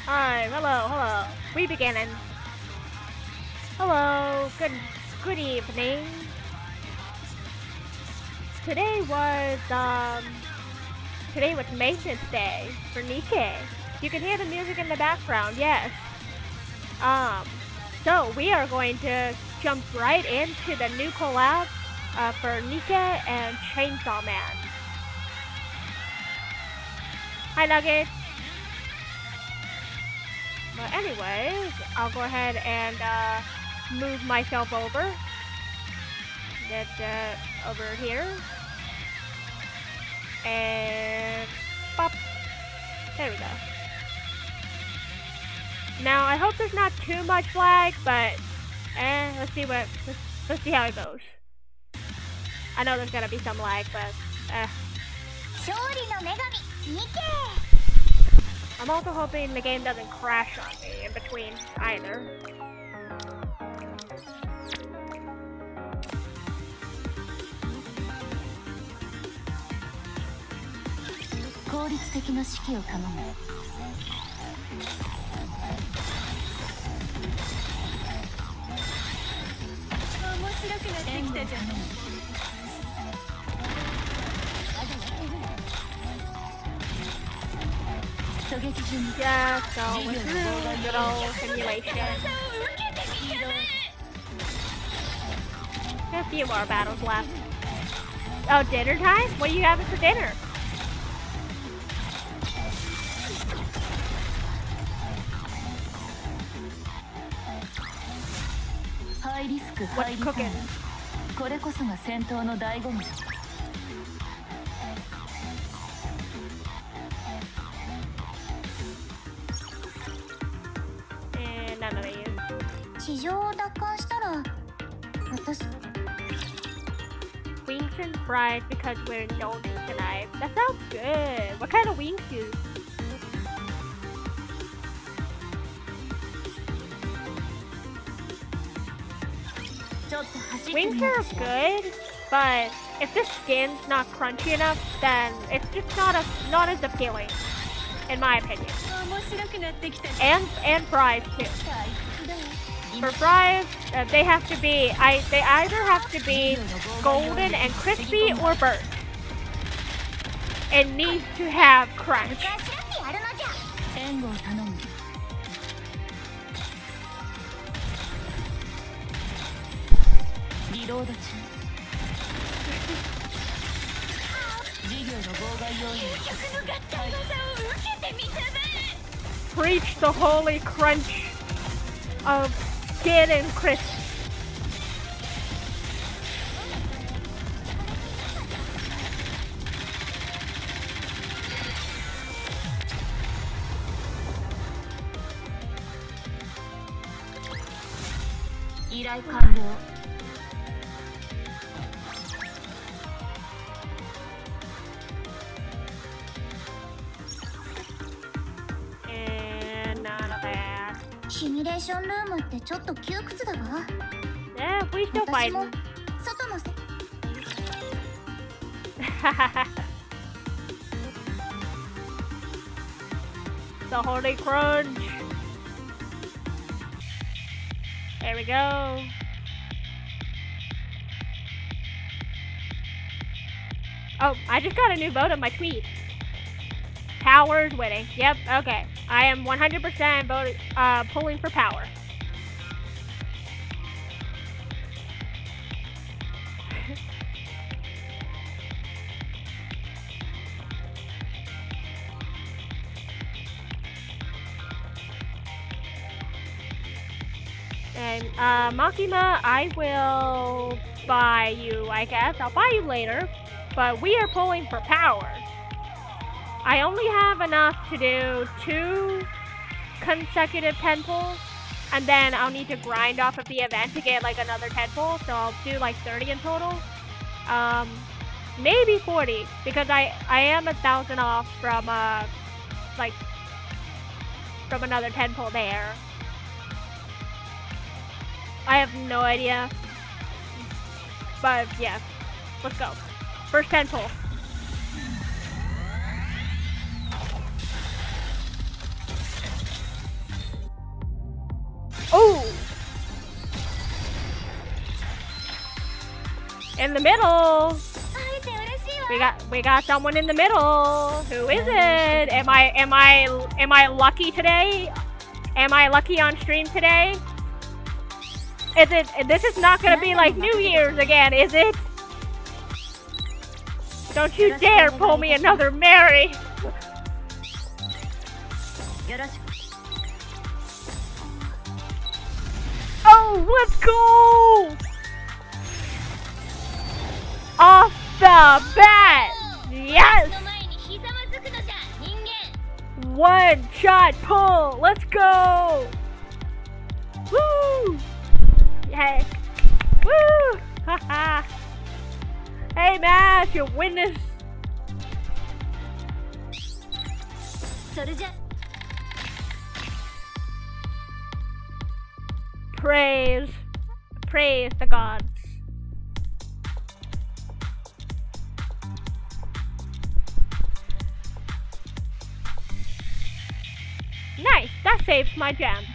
Hi, hello. We beginning. Hello, good evening. Today was maintenance day for Nikke. You can hear the music in the background, yes. So we are going to jump right into the new collab for Nikke and Chainsaw Man. Hi, Nugget. But anyways, I'll go ahead and move myself over. Get over here. And pop. There we go. Now I hope there's not too much lag, but let's see how it goes. I know there's gonna be some lag, but I'm also hoping the game doesn't crash on me in between either. Just going through good old simulation. A few more battles left. Oh, dinner time? What are you having for dinner? What's cooking? And none of these. Wings and fries because we're indulging tonight. That sounds good. What kind of wings do you? Wings are good, but if the skin's not crunchy enough, then it's just not as appealing, in my opinion. And fries too. For fries, they have to be they either have to be golden and crispy or burnt. It needs to have crunch. Preach the holy crunch of skin and crisp. And none of that. Yeah, we still fighting. The holy crunch. There we go. Oh, I just got a new vote on my tweet. Power's winning. Yep, okay. I am 100% pulling for power. And Makima, I will buy you, I guess. I'll buy you later. But we are pulling for power. I only have enough to do 2 consecutive 10 pulls, and then I'll need to grind off of the event to get like another 10 pulls, so I'll do like 30 in total. Maybe 40, because I am 1,000 off from from another 10 pull there. I have no idea. But yeah, let's go. First 10 pull. Ooh! In the middle! We got someone in the middle. Who is it? Am I lucky today? Am I lucky on stream today? Is it? This is not gonna be like New Year's again, is it? Don't you dare pull me another Mary. Oh, let's go! Off the bat! Yes! One shot pull! Let's go! Woo! Hey! Woo! Haha! Hey, Mash, you win this! Praise the gods. Nice, that saves my gems.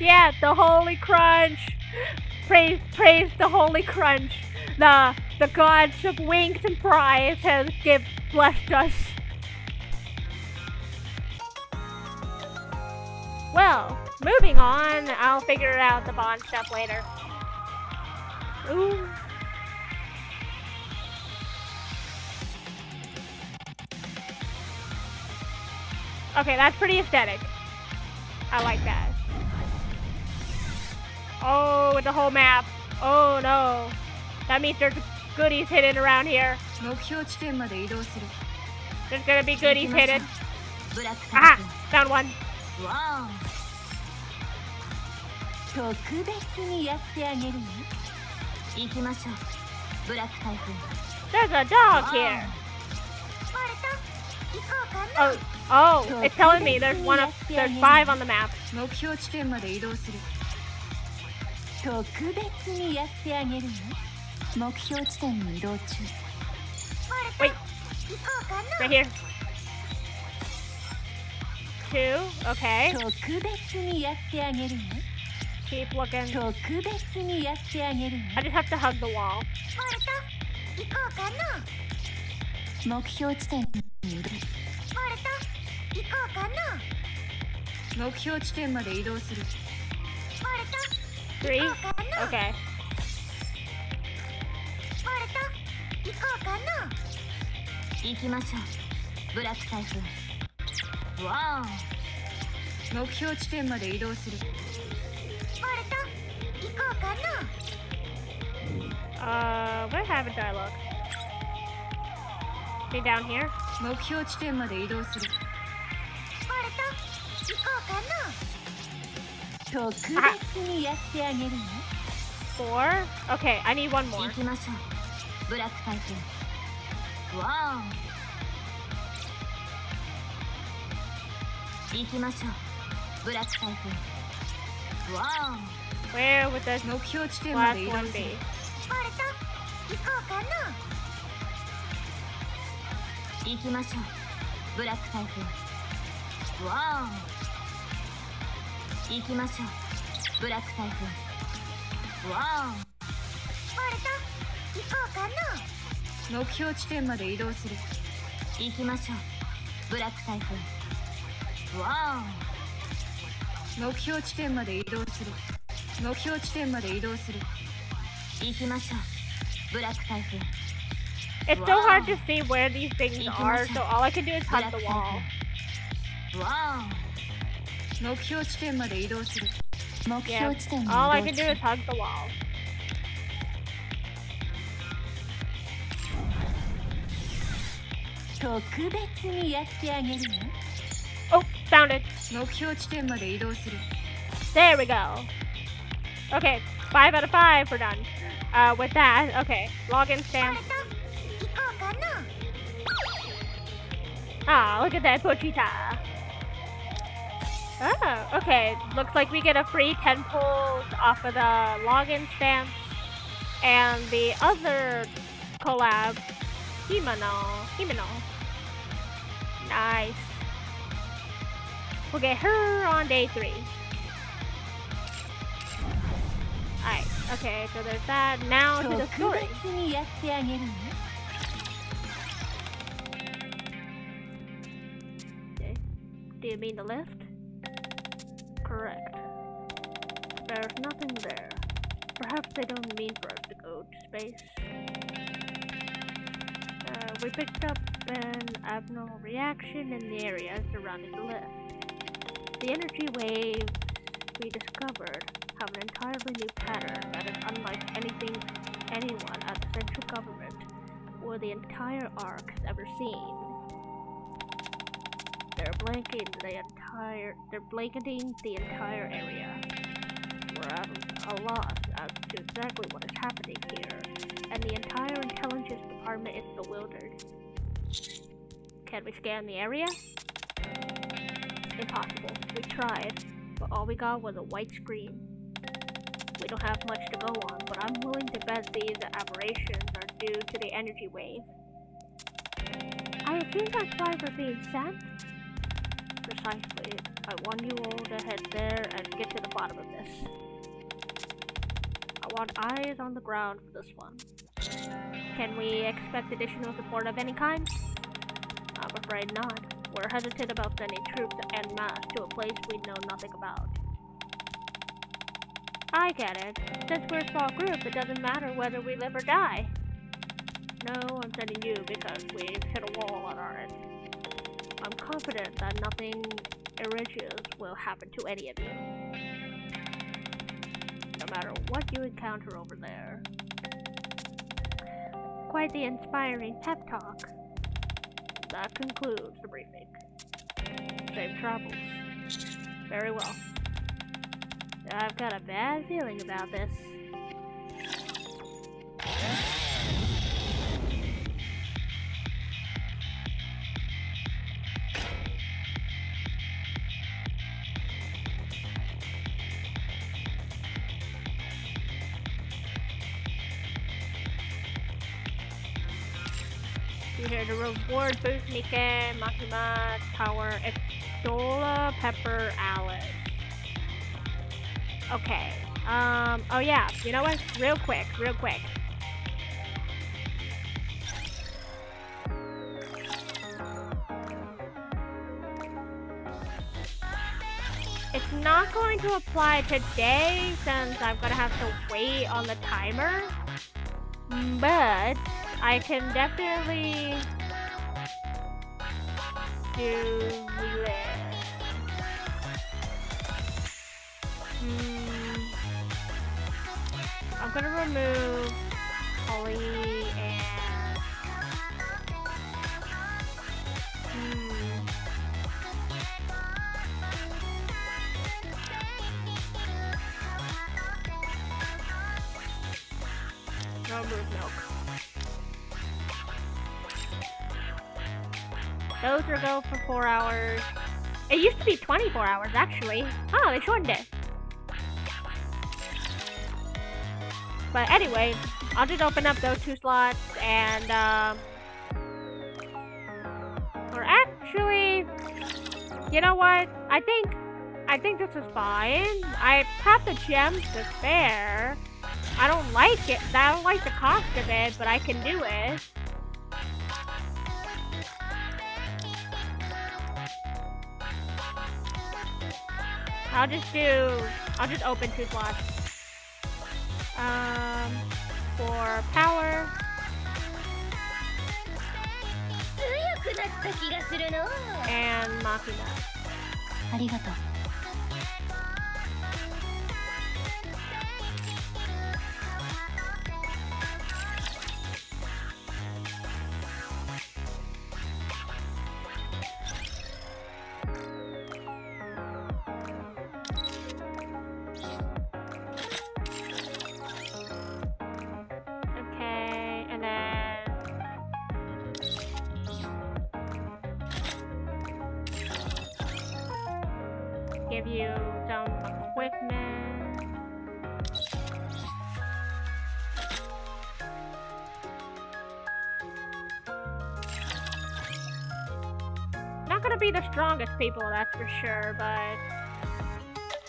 Yeah, the holy crunch. Praise the holy crunch. The gods of Winks and Fries has blessed us. Well, moving on. I'll figure out the bond stuff later. Ooh. Okay, that's pretty aesthetic. I like that. Oh, the whole map. Oh no. That means there's goodies hidden around here. There's gonna be goodies hidden. Aha! Found one. Wow. There's a dog here. Oh, it's telling me there's 5 on the map. Wait, right here. 2, okay. Keep looking. I just have to hug the wall. Three? Okay. Wow. Where haven't I looked? Okay, down here. Ah. 4? Okay, I need one more. Wow. Wow. Where would the last one be? Wow. Wow. 目標地点まで移動する。行きましょう。ブラック台風。わお。目標地点まで移動する。目標地点まで移動する。行きましょう。ブラック台風。It's so hard to see where these things are, so all I can do is hug the wall. Wow. 目標地点まで移動する。目標地点まで移動する。All I can do is hug the wall. Oh, found it. There we go. Okay, 5 out of 5, we're done. With that, okay, login stamp. Ah, look at that Pochita. Oh, okay. Looks like we get a free 10 pulls off of the login stamps. And the other collab, Himeno. Nice. We'll get her on day 3. Alright, okay, so there's that. Now to the story. Okay. Do you mean the lift? Correct. There's nothing there. Perhaps they don't mean for us to go to space. We picked up an abnormal reaction in the area surrounding the lift. The energy waves we discovered have an entirely new pattern that is unlike anything anyone at the central government or the entire ARC has ever seen. They're blanketing the entire area. We're at a loss as to exactly what is happening here, and the entire intelligence department is bewildered. Can we scan the area? Impossible. We tried, but all we got was a white screen. We don't have much to go on, but I'm willing to bet these aberrations are due to the energy wave. I assume that's why we're being sent? Precisely. I want you all to head there and get to the bottom of this. I want eyes on the ground for this one. Can we expect additional support of any kind? I'm afraid not. We're hesitant about sending troops en masse to a place we know nothing about. I get it. Since we're a small group, it doesn't matter whether we live or die. No, I'm sending you because we've hit a wall on our end. I'm confident that nothing egregious will happen to any of you. No matter what you encounter over there. Quite the inspiring pep talk. That concludes the briefing. Safe travels. Very well. I've got a bad feeling about this. You hear the reward boost Nikke, Makima, Tower, Exdola, Pepper, Alice. Okay. Oh yeah, you know what? Real quick. It's not going to apply today since I'm gonna have to wait on the timer. But I can definitely do this. I'm gonna remove Holly and remove milk. Those are go for 4 hours. It used to be 24 hours actually. Oh, they shortened it. But anyway, I'll just open up those 2 slots and or actually, you know what? I think this is fine. I have the gems to spare. I don't like it. I don't like the cost of it, but I can do it. I'll just open 2 slots. For power. And Makina. Give you some equipment. Not gonna be the strongest people, that's for sure, but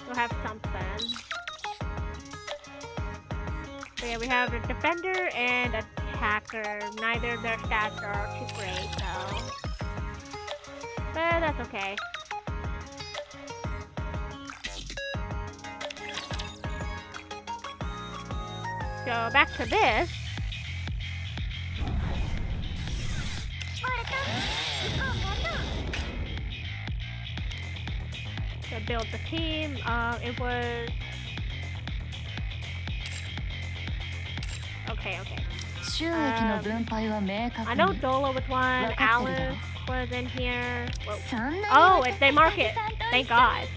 we'll have something. So yeah, we have a defender and attacker. Neither of their stats are too great, so... But that's okay. So back to this. To build the team, it was... Okay. I know Dola was one, Alice was in here. Oh, they mark it. Thank God.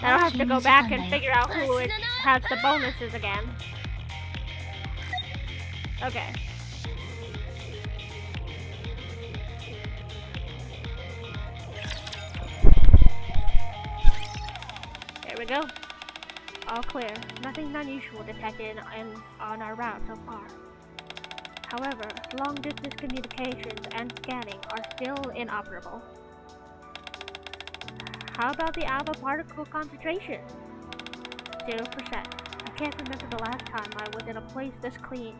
I don't have to go back and figure out who it has the bonuses again. Okay. There we go. All clear. Nothing unusual detected on our route so far. However, long-distance communications and scanning are still inoperable. How about the alpha particle concentration? 0%. I can't remember the last time I was in a place this clean.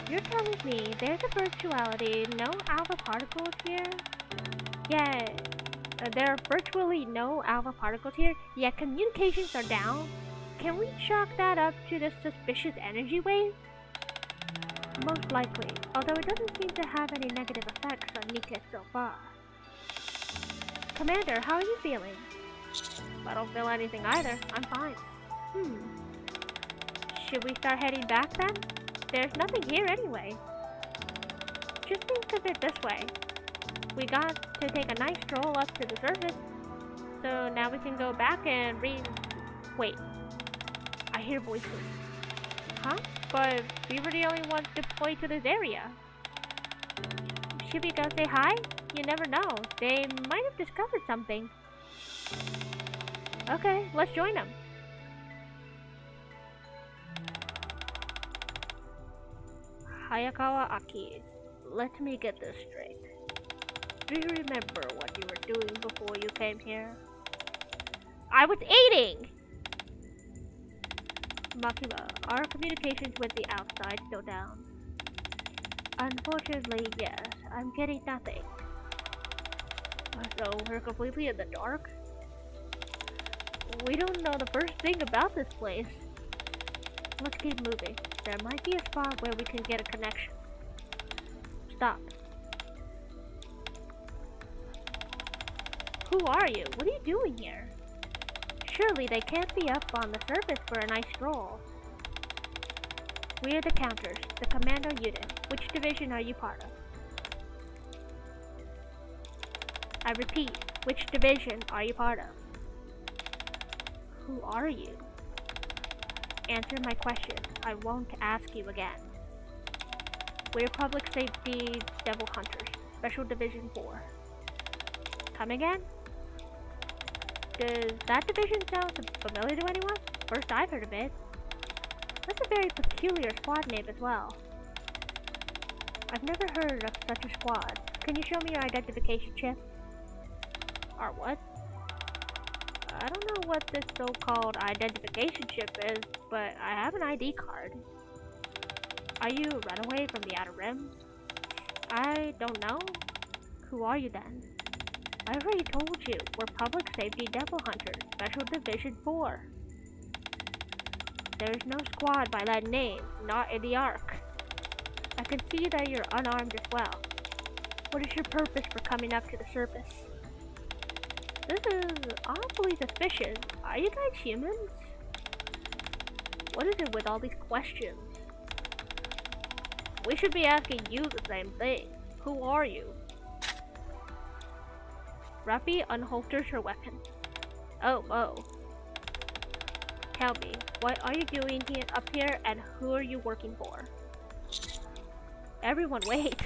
You're telling me there's a virtuality, no alpha particles here? Yeah, there are virtually no alpha particles here, yet communications are down. Can we chalk that up to the suspicious energy wave? Most likely, although it doesn't seem to have any negative effects on Nikke so far. Commander, how are you feeling? I don't feel anything either. I'm fine. Should we start heading back then? There's nothing here anyway. Just think of it this way. We got to take a nice stroll up to the surface. So now we can go back and Wait. I hear voices. Huh? But we were the only ones deployed to this area. Should we go say hi? You never know. They might have discovered something. Okay, let's join them. Hayakawa Aki, let me get this straight. Do you remember what you were doing before you came here? I was eating! Makima, are communications with the outside still down? Unfortunately, yes. I'm getting nothing. So we're completely in the dark? We don't know the first thing about this place. Let's keep moving. There might be a spot where we can get a connection. Stop. Who are you? What are you doing here? Surely they can't be up on the surface for a nice stroll. We are the Counters, the commando unit. Which division are you part of? I repeat, which division are you part of? Who are you? Answer my question. I won't ask you again. We're Public Safety Devil Hunters, Special Division 4. Come again? Does that division sound familiar to anyone? First I've heard of it. That's a very peculiar squad name as well. I've never heard of such a squad. Can you show me your identification chip? Or what? I don't know what this so-called identification chip is, but I have an ID card. Are you a runaway from the Outer Rim? I don't know. Who are you then? I already told you, we're Public Safety Devil Hunters, Special Division 4. There's no squad by that name, not in the Ark. I can see that you're unarmed as well. What is your purpose for coming up to the surface? This is awfully suspicious. Are you guys humans? What is it with all these questions? We should be asking you the same thing. Who are you? Rappy unholsters her weapon. Oh. Tell me, what are you doing up here and who are you working for? Everyone wait.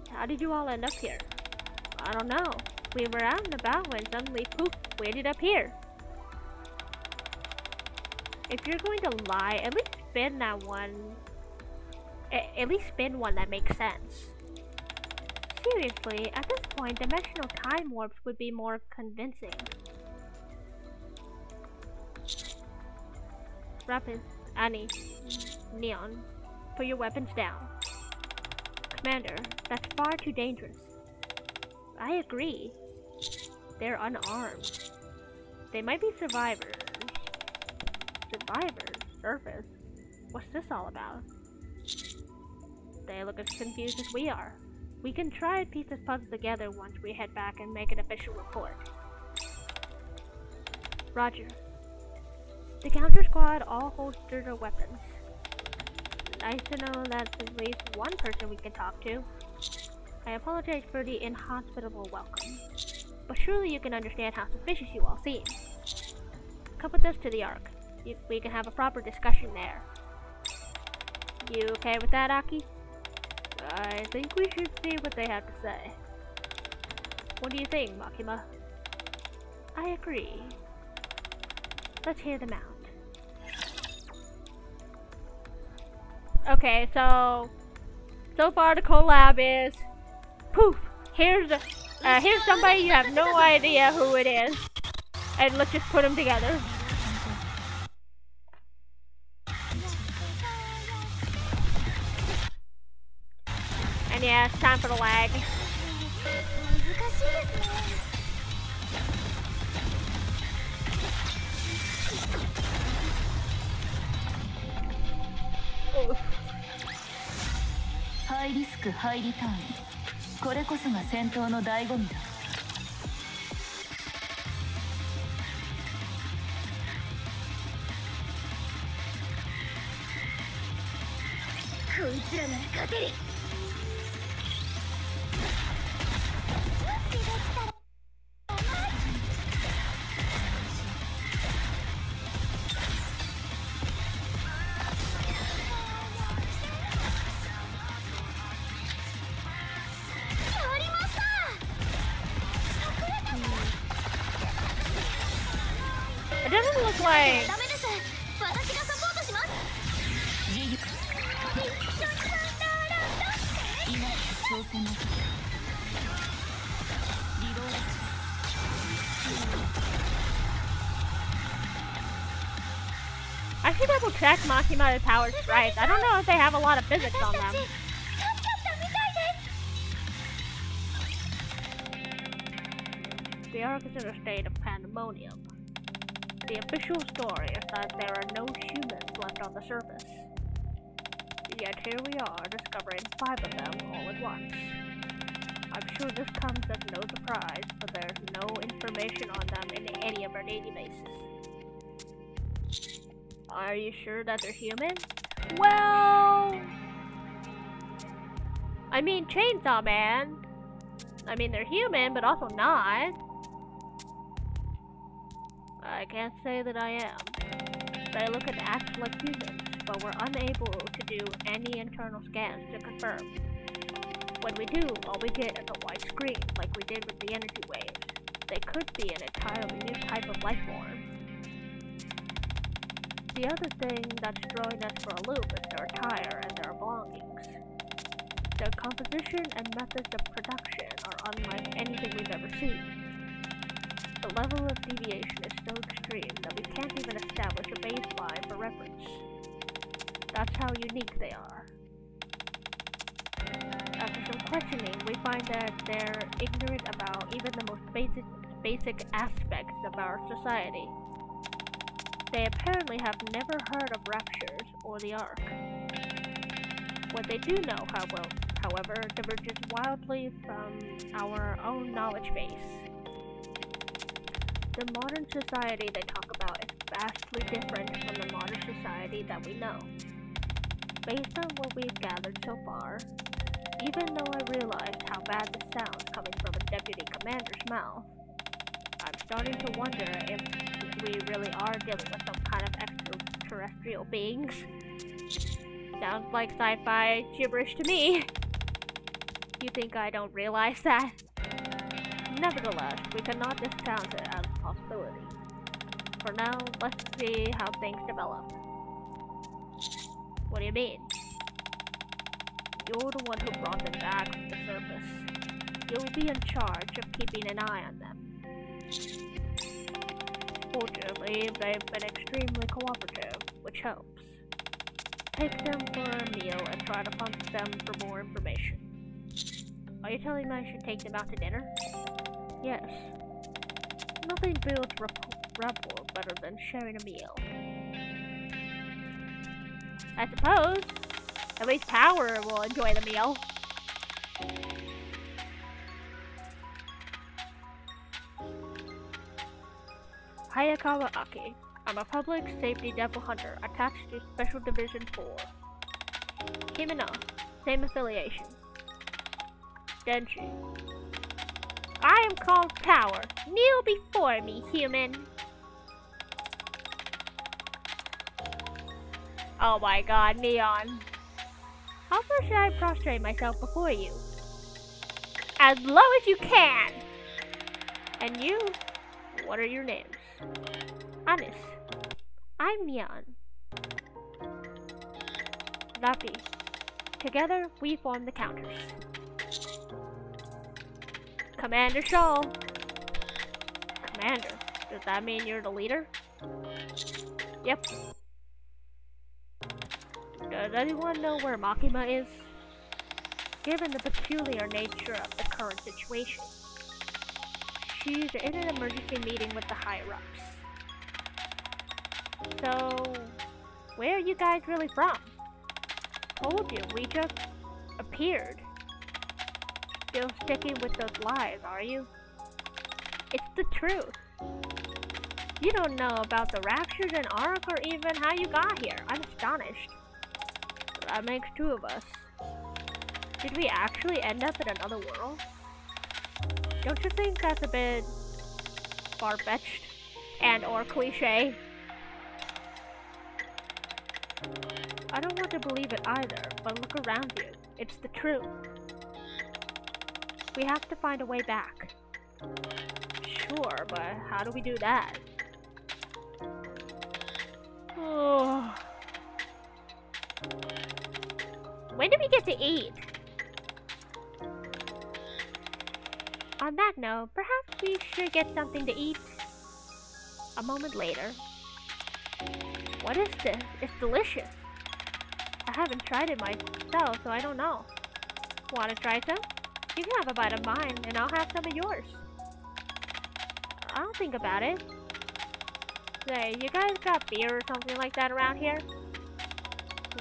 How did you all end up here? I don't know. We were out and about when suddenly, poof, we ended up here. If you're going to lie, at least spin that one. At least spin one that makes sense. Seriously, at this point, dimensional time warps would be more convincing. Rapid, Annie, Neon, put your weapons down. Commander, that's far too dangerous. I agree. They're unarmed. They might be survivors. Survivors? Surface? What's this all about? They look as confused as we are. We can try and piece this puzzle together once we head back and make an official report. Roger. The counter squad all holster their weapons. Nice to know that's at least one person we can talk to. I apologize for the inhospitable welcome, but surely you can understand how suspicious you all seem. Come with us to the Ark. We can have a proper discussion there. You okay with that, Aki? I think we should see what they have to say. What do you think, Makima? I agree. Let's hear them out. Okay, so far the collab is poof. Here's somebody you have no idea who it is, and let's just put them together. And yeah, it's time for the lag. High risk, high return. これこそが戦闘の醍醐味だ。こいつらなら勝てる。It doesn't look like... I should double check Makima's power strikes. I don't know if they have a lot of physics on them. The Ark is in a state of pandemonium. The official story is that there are no humans left on the surface. Yet here we are, discovering 5 of them all at once. I'm sure this comes as no surprise, but there's no information on them in any of our databases. Are you sure that they're human? Well... I mean, Chainsaw Man. I mean, they're human, but also not. I can't say that I am. They look and act like humans, but we're unable to do any internal scans to confirm. When we do, all we get is a white screen, like we did with the energy waves. They could be an entirely new type of life form. The other thing that's throwing us for a loop is their attire and their belongings. Their composition and methods of production are unlike anything we've ever seen. The level of deviation is so extreme that we can't even establish a baseline for reference. That's how unique they are. After some questioning, we find that they're ignorant about even the most basic aspects of our society. They apparently have never heard of raptures or the Ark. What they do know, however, diverges wildly from our own knowledge base. The modern society they talk about is vastly different from the modern society that we know. Based on what we've gathered so far, even though I realized how bad this sounds coming from a deputy commander's mouth, I'm starting to wonder if we really are dealing with some kind of extraterrestrial beings. Sounds like sci-fi gibberish to me. You think I don't realize that? Nevertheless, we cannot discount it as a possibility. For now, let's see how things develop. What do you mean? You're the one who brought them back from the surface. You'll be in charge of keeping an eye on them. Fortunately, they've been extremely cooperative, which helps. Take them for a meal and try to pump them for more information. Are you telling me I should take them out to dinner? Yes. Nothing builds rapport better than sharing a meal. I suppose. At least Power will enjoy the meal. Hayakawa Aki. I'm a public safety devil hunter attached to Special Division 4. Himeno. Same affiliation. Denji. I am called Power. Kneel before me, human. Oh my god, Neon. How far should I prostrate myself before you? As low as you can! And you? What are your names? Anis. I'm Neon. Lappy. Together, we form the counters. Commander Shaw. Commander, does that mean you're the leader? Yep. Does anyone know where Makima is? Given the peculiar nature of the current situation, she's in an emergency meeting with the higher-ups. So, where are you guys really from? Told you, we just appeared. Still sticking with those lies, are you? It's the truth. You don't know about the raptures and Ark or even how you got here. I'm astonished. That makes two of us. Did we actually end up in another world? Don't you think that's a bit far-fetched and or cliche? I don't want to believe it either, but look around you. It's the truth. We have to find a way back. Sure, but how do we do that? Oh. When do we get to eat? On that note, perhaps we should get something to eat. A moment later. What is this? It's delicious. I haven't tried it myself, so I don't know. Want to try some? You can have a bite of mine, and I'll have some of yours. I'll think about it. Say, you guys got beer or something like that around here?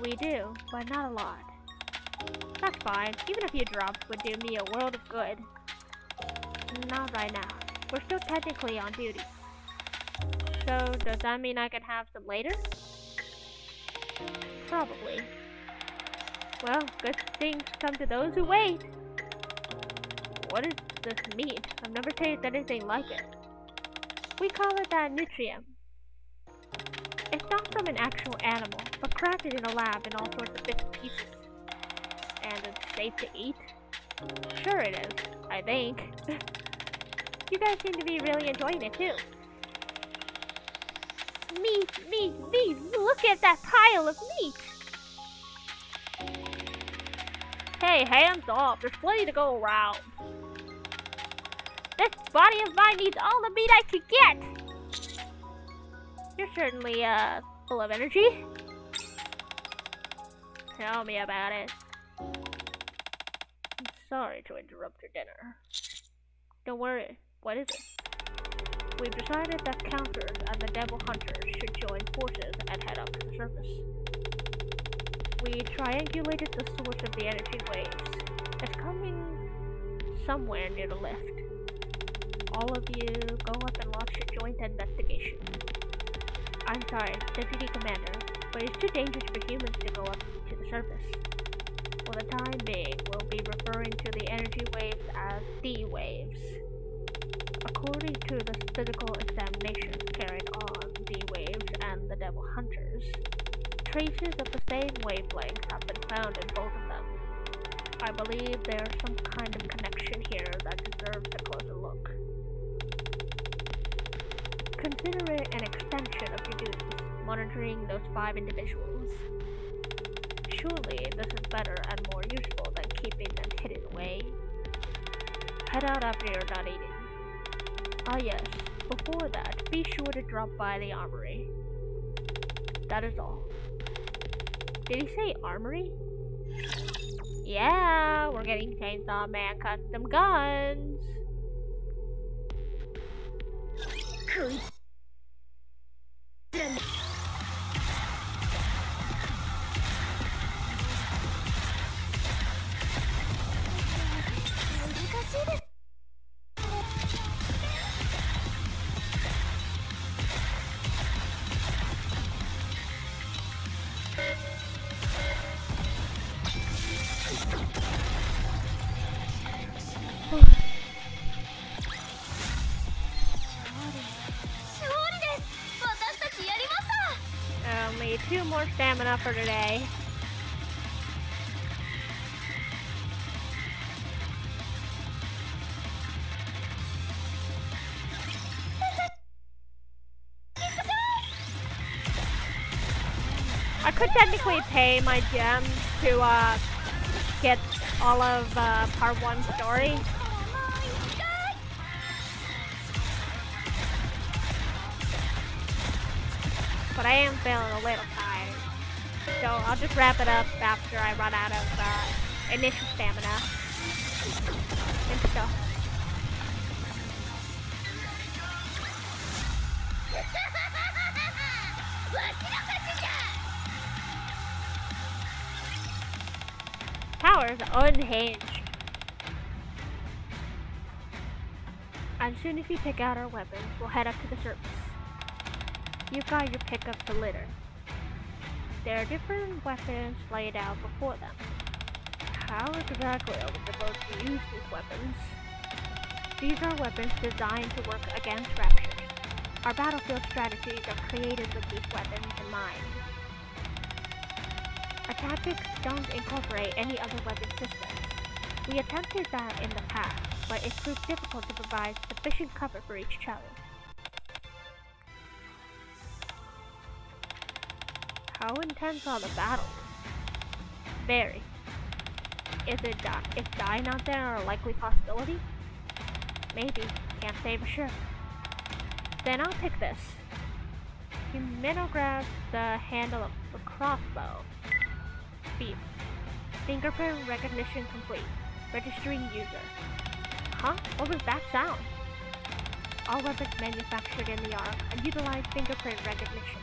We do, but not a lot. That's fine. Even a few drops would do me a world of good. Not right now. We're still technically on duty. So, does that mean I can have some later? Probably. Well, good things come to those who wait. What is this meat? I've never tasted anything like it. We call it that nutrient. It's not from an actual animal, but crafted in a lab in all sorts of bits and pieces. And it's safe to eat? Sure it is, I think. You guys seem to be really enjoying it too. Meat, meat, meat! Look at that pile of meat! Hey, hands off, there's plenty to go around. This body of mine needs all the meat I can get! You're certainly, full of energy. Tell me about it. I'm sorry to interrupt your dinner. Don't worry, what is it? We've decided that Counters and the Devil Hunters should join forces and head up to the surface. We triangulated the source of the energy waves. It's coming somewhere near the lift. All of you go up and launch a joint investigation. I'm sorry, Deputy Commander, but it's too dangerous for humans to go up to the surface. For the time being, we'll be referring to the energy waves as D waves. According to the physical examination carried on D waves and the Devil Hunters, traces of the same wavelengths have been found in both of them. I believe there's some kind of connection here that deserves a closer look. Consider it an extension of your duties, monitoring those 5 individuals. Surely this is better and more useful than keeping them hidden away. Head out after you're done eating. Ah yes, before that, be sure to drop by the armory. That is all. Did he say armory? Yeah, we're getting Chainsaw Man custom guns. Only 2 more stamina for today. I could technically pay my gems to get all of part 1 story. But I am feeling a little tired. So I'll just wrap it up after I run out of initial stamina and stuff. Tower's unhinged. As soon as we pick out our weapons, we'll head up to the surface. You've got your pick of the litter. There are different weapons laid out before them. How exactly are we supposed to use these weapons? These are weapons designed to work against raptures. Our battlefield strategies are created with these weapons in mind. Our tactics don't incorporate any other weapon systems. We attempted that in the past, but it proved difficult to provide sufficient cover for each challenge. How intense are the battles? Very. Is dying out there a likely possibility? Maybe. Can't say for sure. Then I'll pick this. Himeno grabs the handle of the crossbow. Beep. Fingerprint recognition complete. Registering user. Huh? What was that sound? All weapons manufactured in the Ark utilize fingerprint recognition.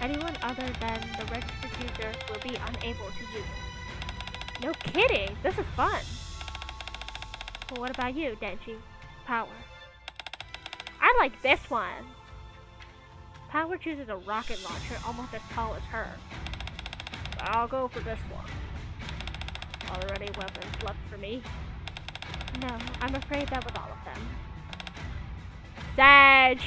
Anyone other than the registered user will be unable to use it. No kidding! This is fun! Well, what about you, Denji? Power. I like this one! Power chooses a rocket launcher almost as tall as her. I'll go for this one. Already weapons left for me? No, I'm afraid that was all of them. Sag!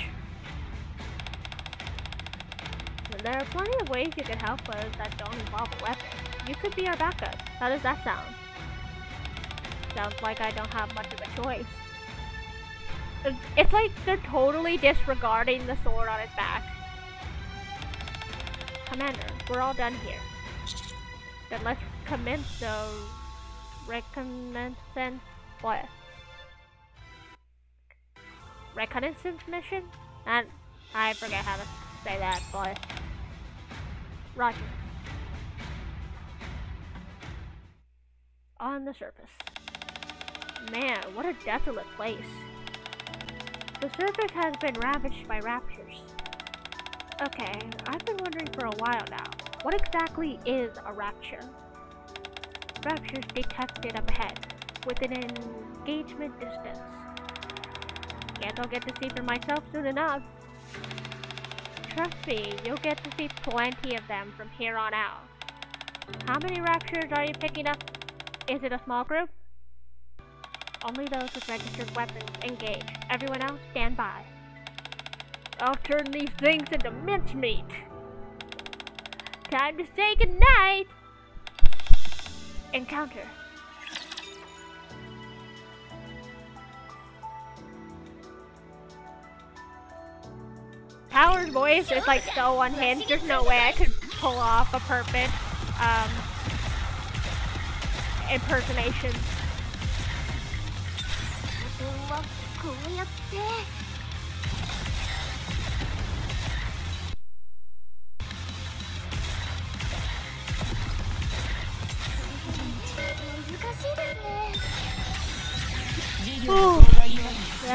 There are plenty of ways you can help us that don't involve a weapon. You could be our backup. How does that sound? Sounds like I don't have much of a choice. It's like they're totally disregarding the sword on his back. Commander, we're all done here. Then let's commence the reconnaissance what? Reconnaissance mission? And I forget how to say that, but roger. On the surface. Man, what a desolate place. The surface has been ravaged by raptures. Okay, I've been wondering for a while now, what exactly is a rapture? Raptures detected up ahead, within an engagement distance. Guess I'll get to see for myself soon enough. Trust me, you'll get to see plenty of them from here on out. How many raptures are you picking up? Is it a small group? Only those with registered weapons engage. Everyone else, stand by. I'll turn these things into mincemeat. Time to say goodnight. Encounter. Power's voice is like so unhinged. There's no way I could pull off a perfect impersonation.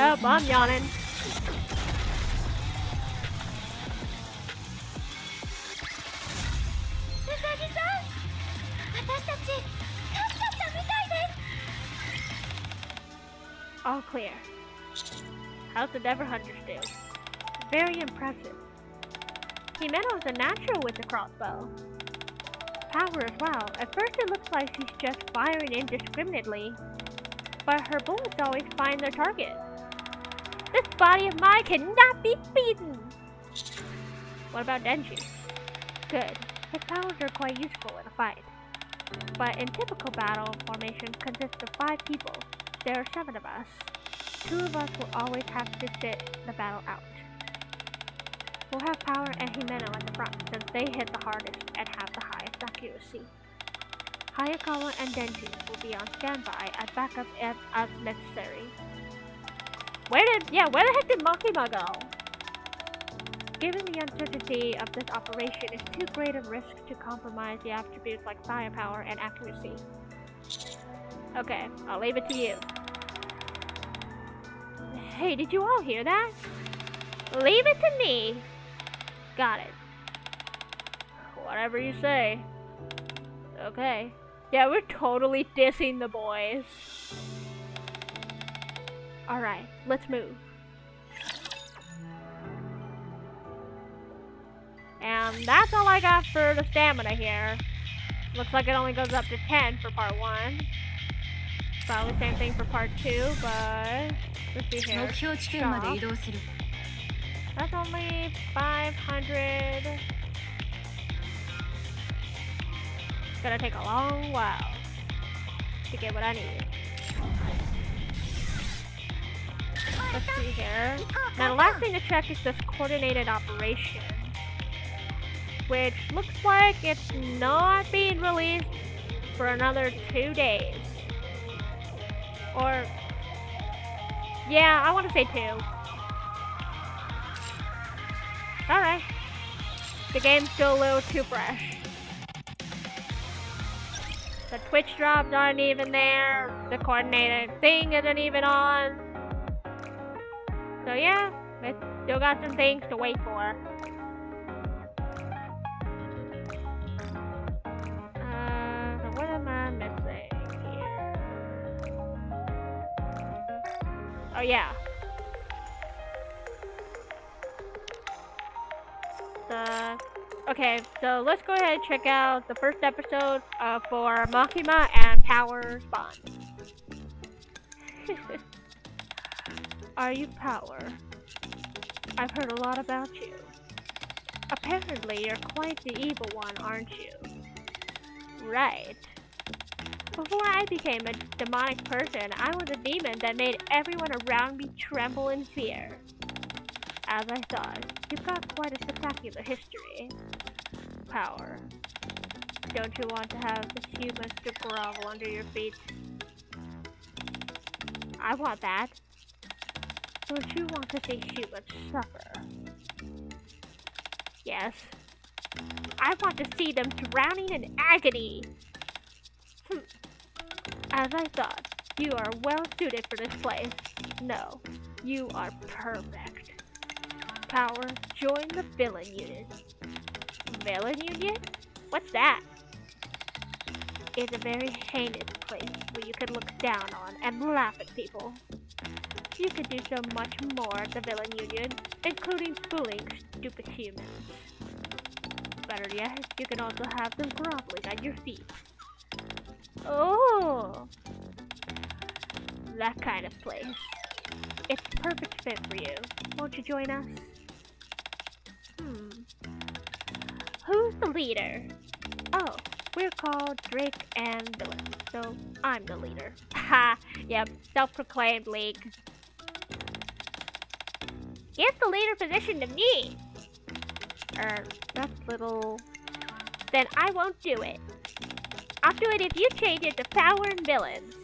Yep, I'm yawning. All clear. How's the Never Hunters do? Very impressive. Himeno's a natural with the crossbow. Power as well. At first it looks like she's just firing indiscriminately, but her bullets always find their target. This body of mine cannot be beaten! What about Denji? Good. His powers are quite useful in a fight. But in typical battle formation consists of 5 people. There are 7 of us. 2 of us will always have to sit the battle out. We'll have Power and Himeno at the front, since they hit the hardest and have the highest accuracy. Hayakawa and Denji will be on standby as backup if as necessary. Where the heck did Makima go? Given the uncertainty of this operation is too great a risk to compromise the attributes like firepower and accuracy. Okay, I'll leave it to you. Hey, did you all hear that? Leave it to me. Got it. Whatever you say. Okay. Yeah, we're totally dissing the boys. Alright, let's move. And that's all I got for the stamina here. Looks like it only goes up to 10 for part 1. Probably the same thing for part 2, but let's see here. Shop. That's only 500. It's gonna take a long while to get what I need. Let's see here. Now the last thing to check is this coordinated operation, which looks like it's not being released for another 2 days. Or, yeah, I want to say 2. Alright. The game's still a little too fresh. The Twitch drops aren't even there. The coordinated thing isn't even on. So yeah, it's still got some things to wait for. So what am I missing here? Oh yeah. Okay, so let's go ahead and check out the first episode for Makima and Power Spawn. Are you Power? I've heard a lot about you. Apparently you're quite the evil one, aren't you? Right. Before I became a demonic person, I was a demon that made everyone around me tremble in fear. As I thought, you've got quite a spectacular history. Power. Don't you want to have the humans to grovel under your feet? I want that. Don't you want to see humans suffer? Yes. I want to see them drowning in agony. As I thought, you are well suited for this place. No, you are perfect. Power, join the villain unit. Villain unit? What's that? It's a very heinous place where you can look down on and laugh at people. You could do so much more at the villain union, including fooling stupid humans. Better yet, you can also have them groveling at your feet. Oh! That kind of place. It's a perfect fit for you. Won't you join us? Who's the leader? Oh, we're called Drake and Villain, so I'm the leader. Ha! Yep, self-proclaimed league. Give the leader position to me! That's little... Then I won't do it. I'll do it if you change it to Power and Villains.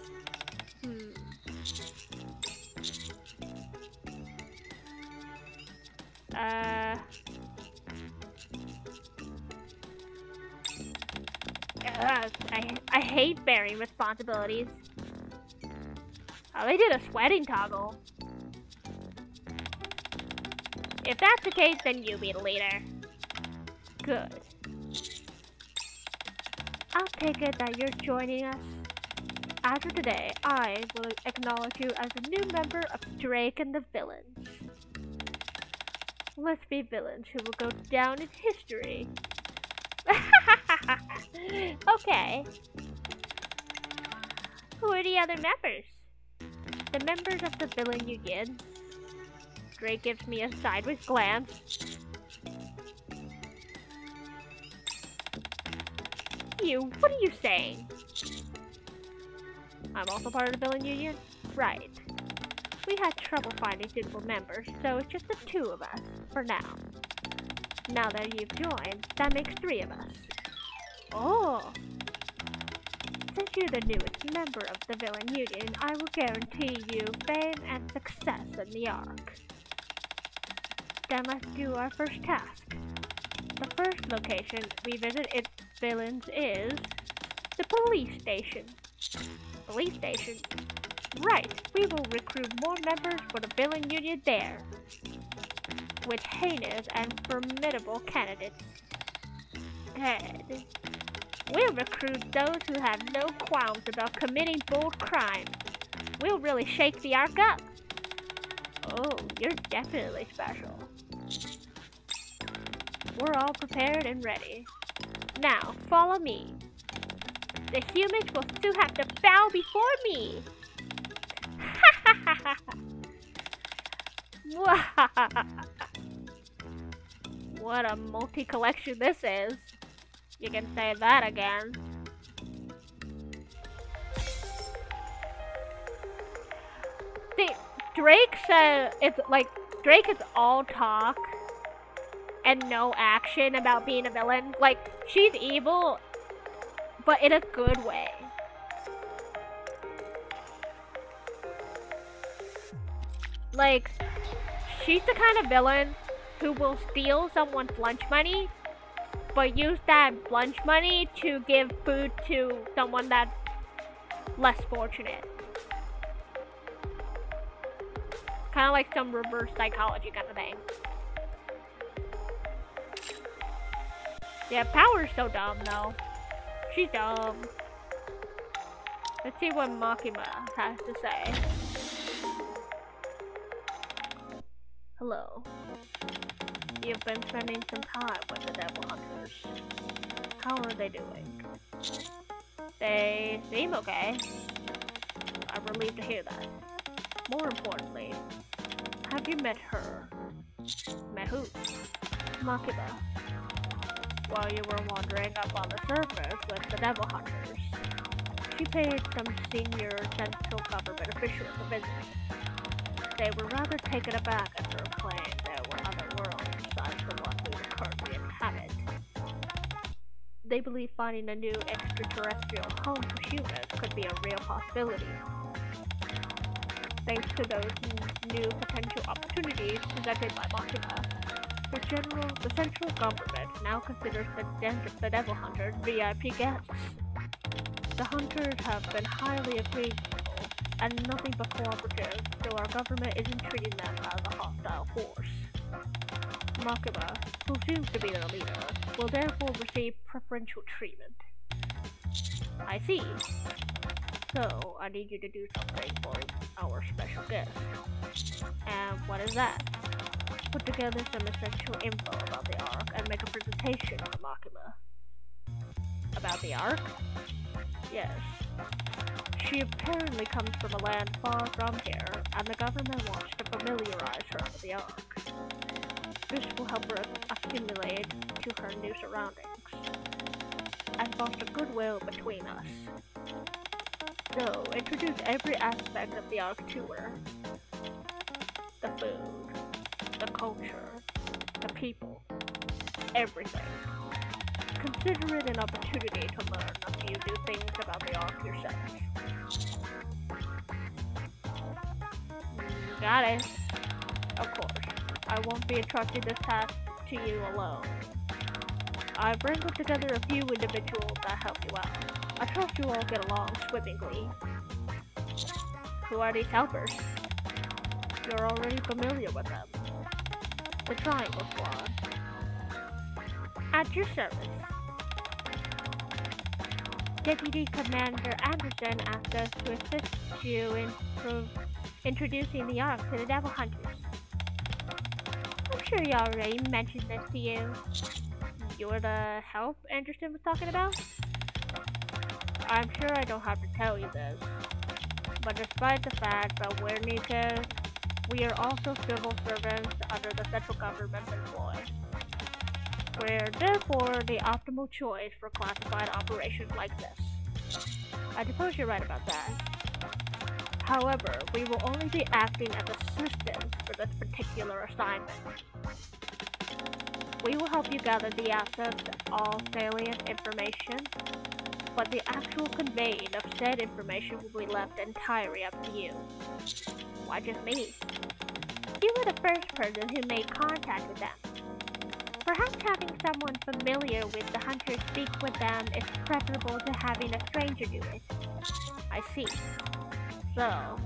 I hate bearing responsibilities. Oh, they did a sweating toggle. If that's the case, then you be the leader. Good. I'll take it that you're joining us. As of today, I will acknowledge you as a new member of Drake and the Villains. Let's be villains who will go down in history. Okay. Who are the other members? The members of the Villain Union. Drake gives me a sideways glance. What are you saying? I'm also part of the Villain Union? Right. We had trouble finding suitable members, so it's just the two of us, for now. Now that you've joined, that makes 3 of us. Oh! Since you're the newest member of the Villain Union, I will guarantee you fame and success in the Ark. Then let's do our first task. The first location we visit in Villains is the police station. Police station? Right, we will recruit more members for the Villain Union there, with heinous and formidable candidates. Good. We'll recruit those who have no qualms about committing bold crimes. We'll really shake the Ark up. Oh, you're definitely special. We're all prepared and ready. Now, follow me. The humans will soon have to bow before me. What a multi-collection this is. You can say that again. See, Drake said Drake is all talk and no action about being a villain. Like, she's evil, but in a good way. Like, she's the kind of villain who will steal someone's lunch money, but use that lunch money to give food to someone that's less fortunate. Kind of like some reverse psychology kind of thing. Yeah, Power's so dumb though. She's dumb. Let's see what Makima has to say. Hello. You've been spending some time with the Devil Hunters. How are they doing? They seem okay. I'm relieved to hear that. More importantly, have you met her? Met who? Makima. While you were wandering up on the surface with the Devil Hunters, she paid some senior central government officials a visit. They were rather taken aback at her claim there were other worlds besides the one we currently inhabit. They believe finding a new extraterrestrial home for humans could be a real possibility. Thanks to those new potential opportunities presented by Makima, the central government now considers the Devil Hunters VIP guests. The Hunters have been highly agreeable and nothing but cooperative, so our government isn't treating them as a hostile force. Makima, who seems to be their leader, will therefore receive preferential treatment. I see. So, I need you to do something for our special guest. And what is that? Put together some essential info about the Ark and make a presentation to Makima. About the Ark? Yes. She apparently comes from a land far from here, and the government wants to familiarize her with the Ark. This will help her assimilate to her new surroundings, and foster goodwill between us. So, introduce every aspect of the Ark to her. The food, the culture, the people, everything. Consider it an opportunity to learn a few new things about the Ark yourself. Got it. Of course, I won't be entrusting this task to you alone. I've wrangled together a few individuals that help you out. I trust you all get along swimmingly. Who are these helpers? You're already familiar with them. the Triangle Squad. At your service. Deputy Commander Anderson asked us to assist you in introducing the Ark to the Devil Hunters. I'm sure he already mentioned this to you. You're the help Anderson was talking about? I'm sure I don't have to tell you this, but despite the fact that we're Nikke, we are also civil servants under the central government's employ. We're therefore the optimal choice for classified operations like this. I suppose you're right about that. However, we will only be acting as assistants for this particular assignment. We will help you gather the assets and all salient information, but the actual conveying of said information will be left entirely up to you. Why just me? You were the first person who made contact with them. Perhaps having someone familiar with the hunters speak with them is preferable to having a stranger do it. I see. So...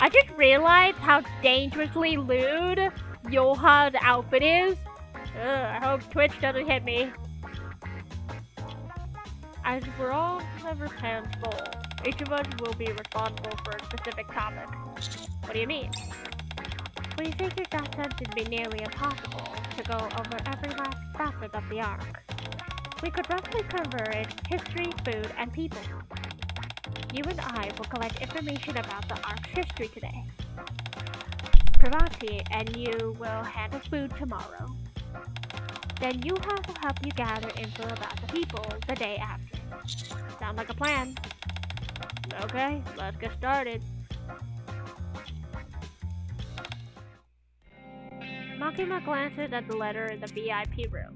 I just realized how dangerously lewd Yoha's outfit is. I hope Twitch doesn't hit me. As we're all never hands full, each of us will be responsible for a specific topic. What do you mean? We figured that since it'd be nearly impossible to go over every last facet of the Ark, we could roughly cover its history, food, and people. You and I will collect information about the Ark's history today. Pravati and you will handle food tomorrow. Then Yuha will help you gather info about the people the day after. Sound like a plan? Okay, let's get started. Makima glances at the letter in the VIP room.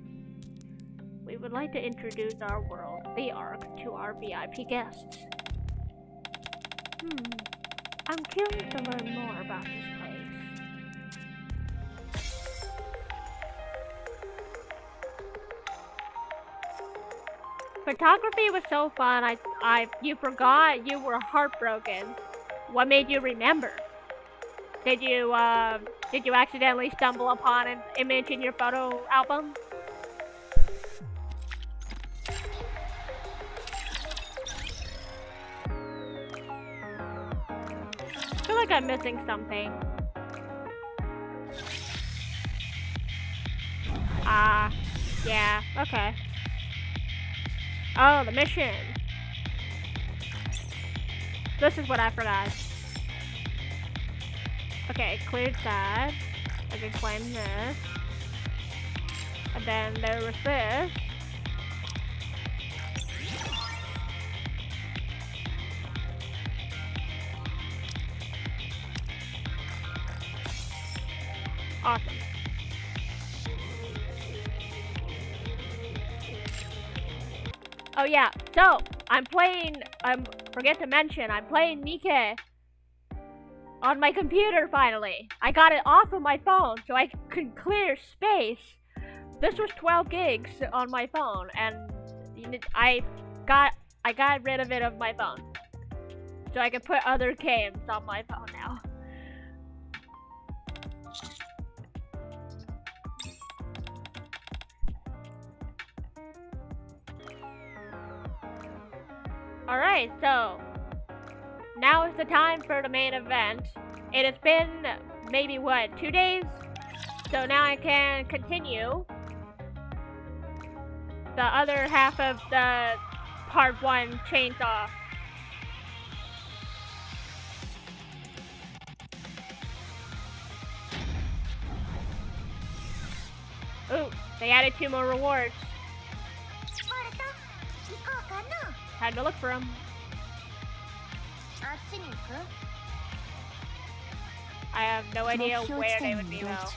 We would like to introduce our world, the Ark, to our VIP guests. I'm curious to learn more about this place. Photography was so fun, you forgot you were heartbroken. What made you remember? Did you accidentally stumble upon an image in your photo album? I feel like I'm missing something. Yeah, okay. Oh, the mission. This is what I forgot. Okay, cleared that. I can claim this. And then there was this. Awesome. Oh yeah, so forget to mention, I'm playing Nikke on my computer finally. I got it off of my phone so I could clear space. This was 12 gigs on my phone and I got rid of it of my phone. So I can put other games on my phone now. Alright, so now is the time for the main event. It has been maybe what, 2 days? So now I can continue the other half of the part 1 chainsaw. Ooh, they added 2 more rewards. Time to look for them. I have no idea where they would be though.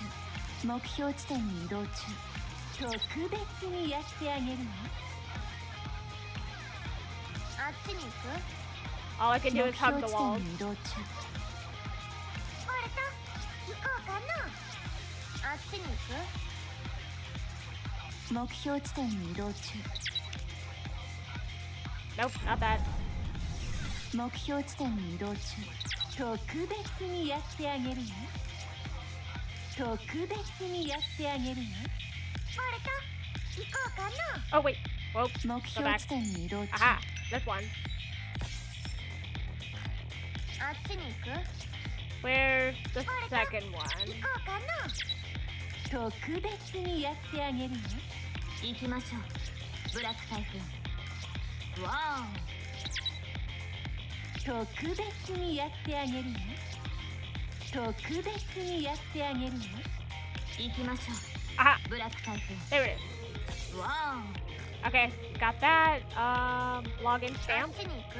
All I can do is hug the walls. Nope, not that. 特別にやってあげるよ。Oh wait. Whoa. 目 Go 標 back. 地点に移動中。 Aha. This one. あっちに行く？ Where's the second one? 特別にやってあげるよ。行きましょう。ブラック台風。わ特別にやってあげるよ。特別にやってあげるよ。お。行きましょ Aha. う。ブラック台風。 There it is. わ Okay. Got that. Login お。あっ stamp. ちに行く？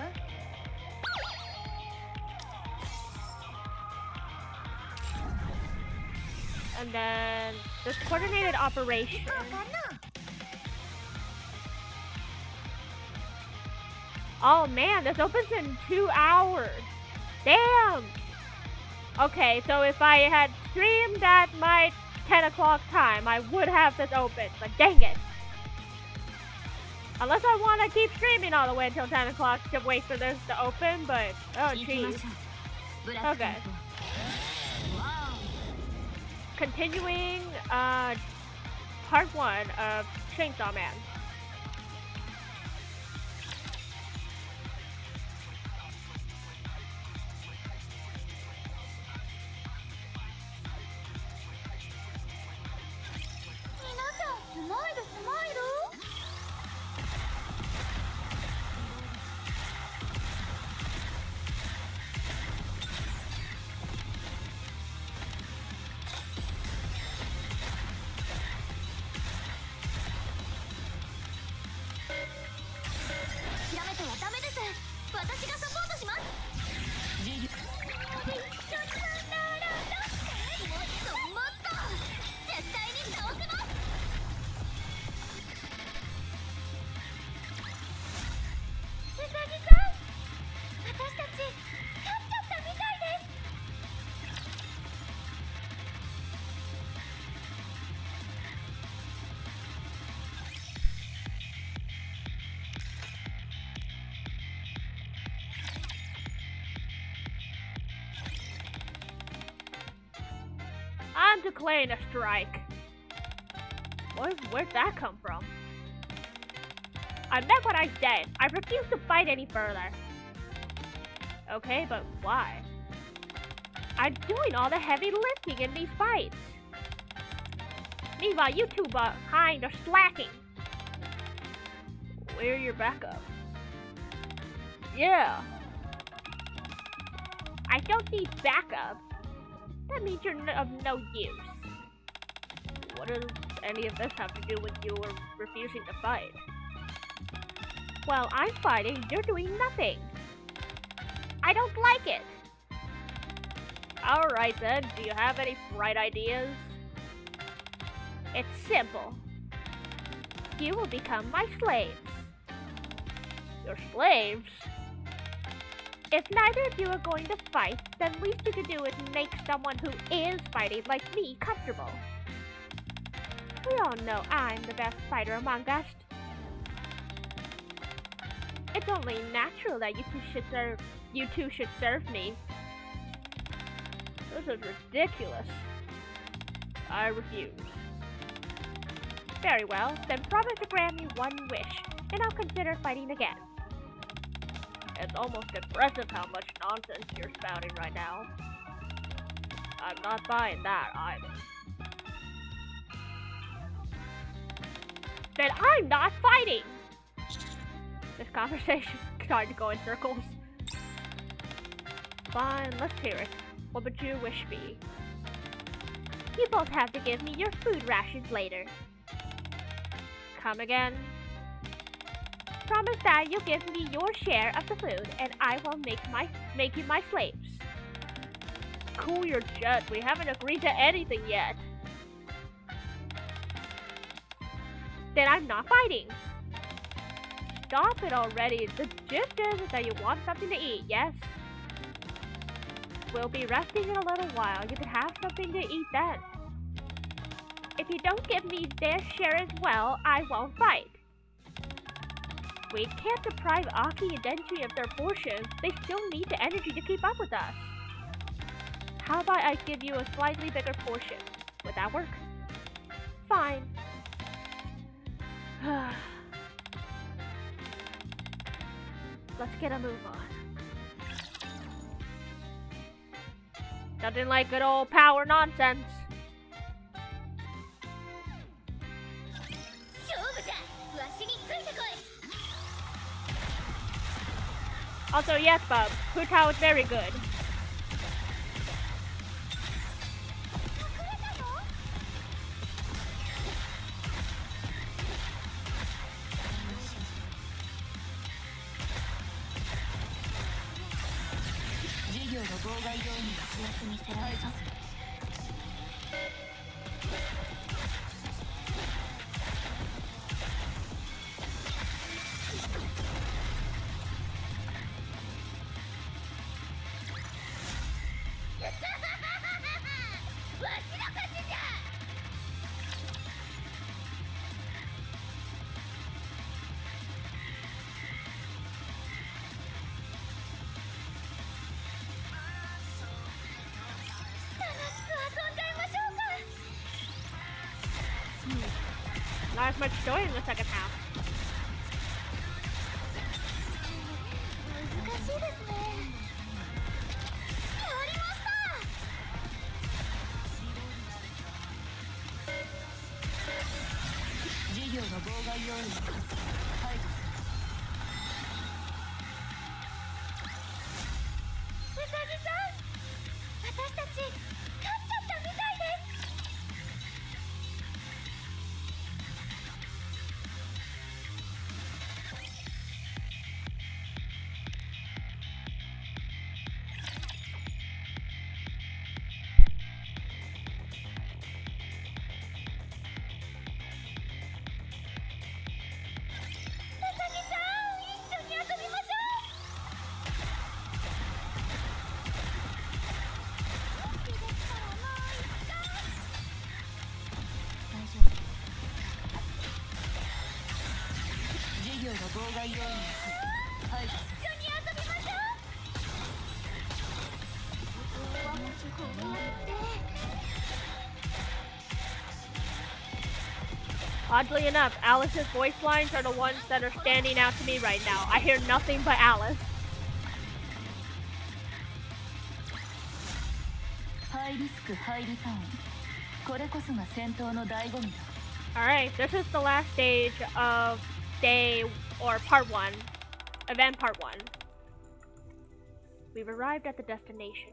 And then this coordinated operation. Oh man, this opens in 2 hours. Damn. Okay, so if I had streamed at my 10 o'clock time, I would have this open. But dang it. Unless I want to keep streaming all the way until 10 o'clock to wait for this to open, but oh 行きま jeez. しょう。ブラック台風。わ Continuing part 1 of Chainsaw Man. I'm declaring a strike. Where'd that come from? I meant what I said. I refuse to fight any further. Okay, but why? I'm doing all the heavy lifting in these fights. Meanwhile, you two behind are slacking. Where's your backup? Yeah. I don't need backup. That means you're of no use. What does any of this have to do with you refusing to fight? Well, I'm fighting, you're doing nothing. I don't like it. Alright then, do you have any bright ideas? It's simple. You will become my slaves. Your slaves? If neither of you are going to fight, then least you can do is make someone who is fighting like me comfortable. We all know I'm the best fighter among us. It's only natural that you two should serve me. This is ridiculous. I refuse. Very well, then promise to grant me one wish, and I'll consider fighting again. It's almost impressive how much nonsense you're spouting right now. I'm not buying that either. Then I'm not fighting! This conversation started to go in circles. Fine, let's hear it. What would your wish be? You both have to give me your food rations later. Come again? Promise that you'll give me your share of the food, and I will make you my slaves. Cool your jets. We haven't agreed to anything yet. Then I'm not fighting. Stop it already. The gist is that you want something to eat, yes? We'll be resting in a little while. You can have something to eat then. If you don't give me their share as well, I won't fight. We can't deprive Aki and Denji of their portions. They still need the energy to keep up with us. How about I give you a slightly bigger portion? Would that work? Fine. Let's get a move on. Nothing like good old power nonsense. Also, yes, Bub, Hu-Tao is very good. Not as much story in the second half. Oddly enough, Alice's voice lines are the ones that are standing out to me right now. I hear nothing but Alice. Alright, this is the last stage of part 1. Event part 1. We've arrived at the destination.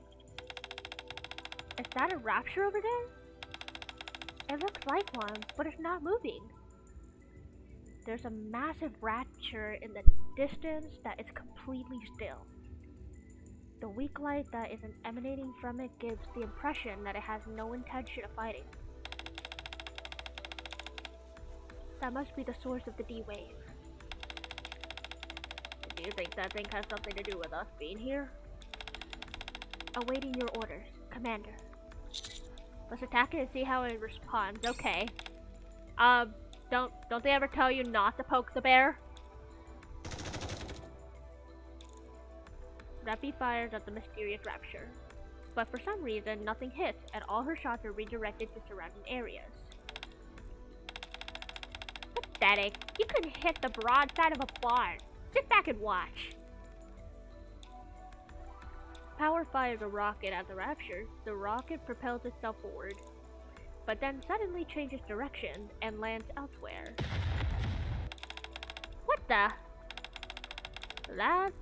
Is that a rapture over there? It looks like one, but it's not moving. There's a massive rapture in the distance that is completely still. The weak light that is emanating from it gives the impression that it has no intention of fighting. That must be the source of the D-wave. Do you think that thing has something to do with us being here? Awaiting your orders, Commander. Let's attack it and see how it responds. Okay. Don't they ever tell you not to poke the bear? Rappy fires at the mysterious rapture, but for some reason nothing hits and all her shots are redirected to surrounding areas. Pathetic. You couldn't hit the broadside of a barn. Sit back and watch. Power fires a rocket at the rapture. The rocket propels itself forward, but then suddenly changes direction and lands elsewhere. What the?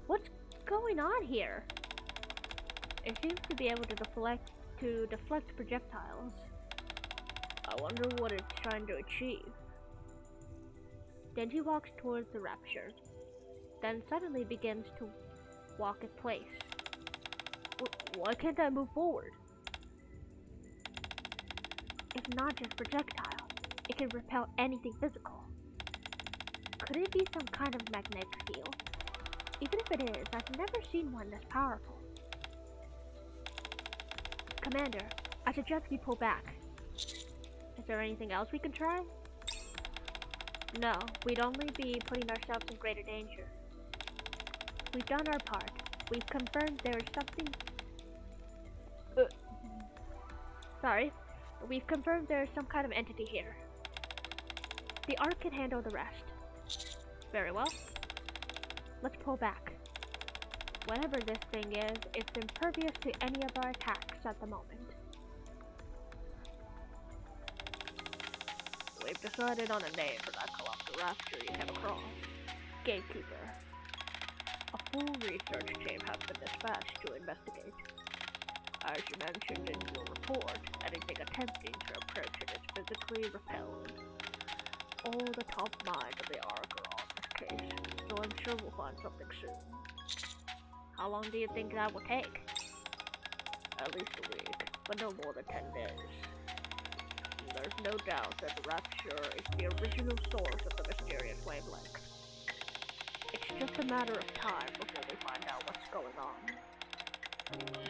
What's going on here? It seems to be able to deflect projectiles. I wonder what it's trying to achieve. Denji walks towards the rapture, then suddenly begins to walk in place. Why can't I move forward? It's not just projectile. It can repel anything physical. Could it be some kind of magnetic field? Even if it is, I've never seen one this powerful. Commander, I suggest we pull back. Is there anything else we can try? No, we'd only be putting ourselves in greater danger. We've done our part. We've confirmed there is something... Sorry. We've confirmed there's some kind of entity here. The Ark can handle the rest. Very well. Let's pull back. Whatever this thing is, it's impervious to any of our attacks at the moment. We've decided on a name for that colossal raptor you came across. Gatekeeper. A full research team has been dispatched to investigate. As you mentioned in your report, anything attempting to approach it is physically repelled. All the top minds of the Ark are on this case, so I'm sure we'll find something soon. How long do you think that will take? At least a week, but no more than 10 days. There's no doubt that the rapture is the original source of the mysterious wavelength. It's just a matter of time before we find out what's going on.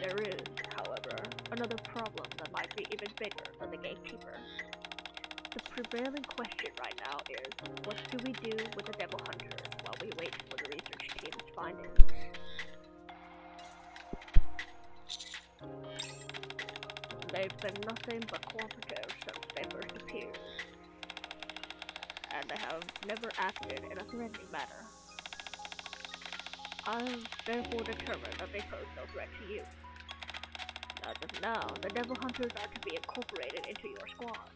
There is, however, another problem that might be even bigger than the Gatekeeper. The prevailing question right now is, what do we do with the Devil Hunters while we wait for the research team's findings? They've been nothing but cooperative since they first appeared, and they have never acted in a threatening manner. I've therefore determined that they pose no threat to you. As of now, the Devil Hunters are to be incorporated into your squad.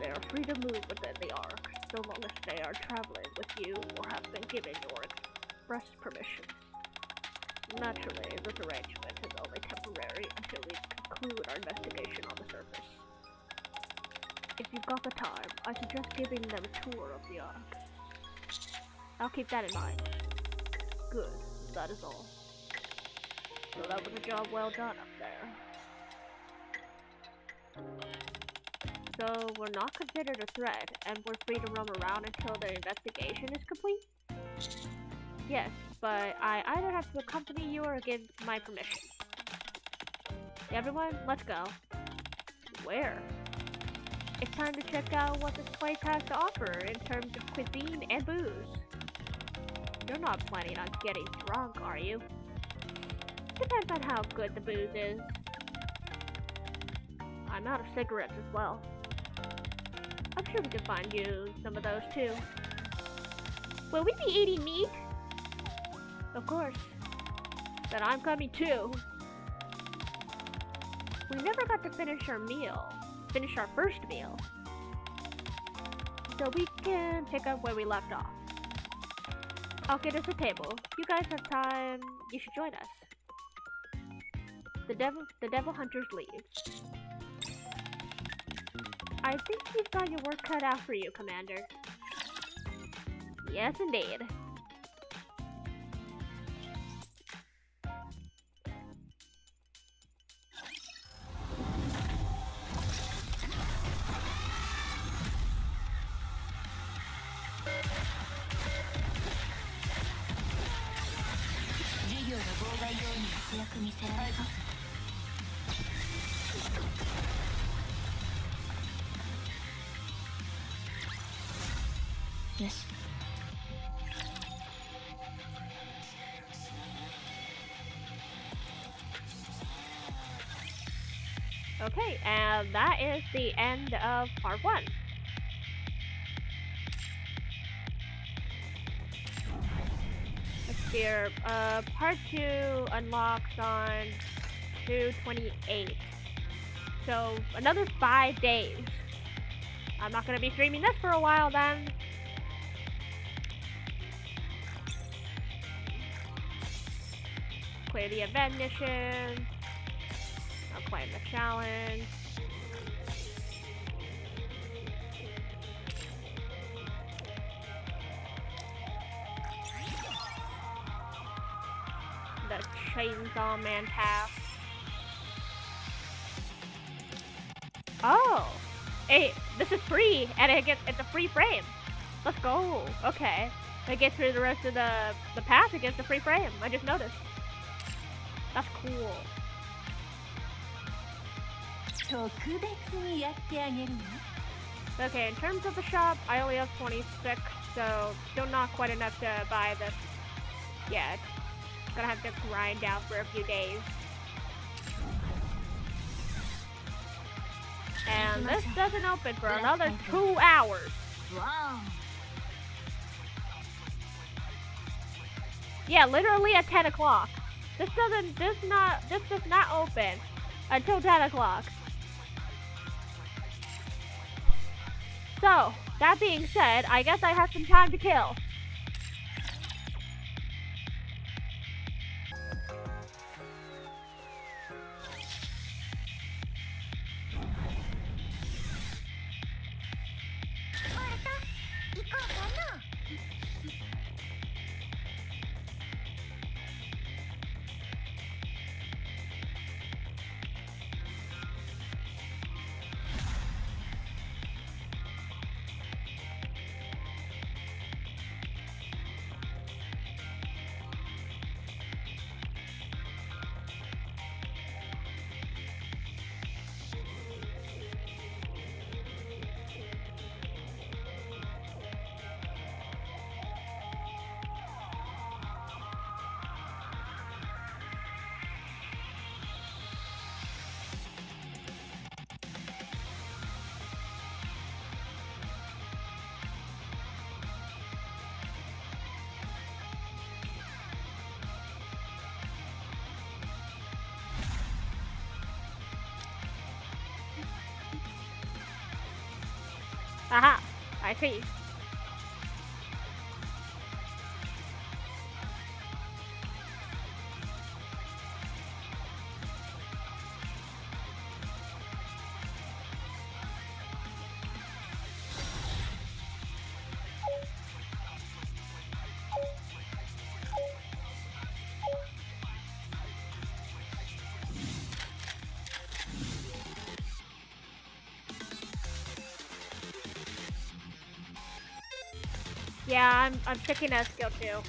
They are free to move within the Ark, so long as they are traveling with you or have been given your express permission. Naturally, this arrangement is only temporary until we conclude our investigation on the surface. If you've got the time, I suggest giving them a tour of the Ark. I'll keep that in mind. Good, that is all. So that was a job well done up there. So we're not considered a threat, and we're free to roam around until the investigation is complete? Yes, but I either have to accompany you or give my permission. Everyone, let's go. Where? It's time to check out what this place has to offer in terms of cuisine and booze. You're not planning on getting drunk, are you? Depends on how good the booze is. I'm out of cigarettes as well. I'm sure we can find you some of those too. Will we be eating meat? Of course. Then I'm coming too. We never got to finish our first meal. So we can pick up where we left off. I'll get us a table. If you guys have time, you should join us. The Devil Hunters leave. I think you've got your work cut out for you, Commander. Yes, indeed. Yes. Okay, and that is the end of part 1. Let's see here. Part 2 unlocks on 2/28. So, another 5 days. I'm not gonna be streaming this for a while then. Clear the event mission. I'll claim the challenge. The Chainsaw Man task. Oh! Hey, this is free, and it's a free frame. Let's go. Okay. I get through the rest of the path, it gets a free frame. I just noticed. That's cool. Okay, in terms of the shop, I only have 26, so still not quite enough to buy this yet. Gonna have to grind out for a few days. And this doesn't open for another 2 hours. Wow. Yeah, literally at 10 o'clock. This does not open until 10 o'clock. So, that being said, I guess I have some time to kill. Aha, I see. Yeah, I'm checking that skill too.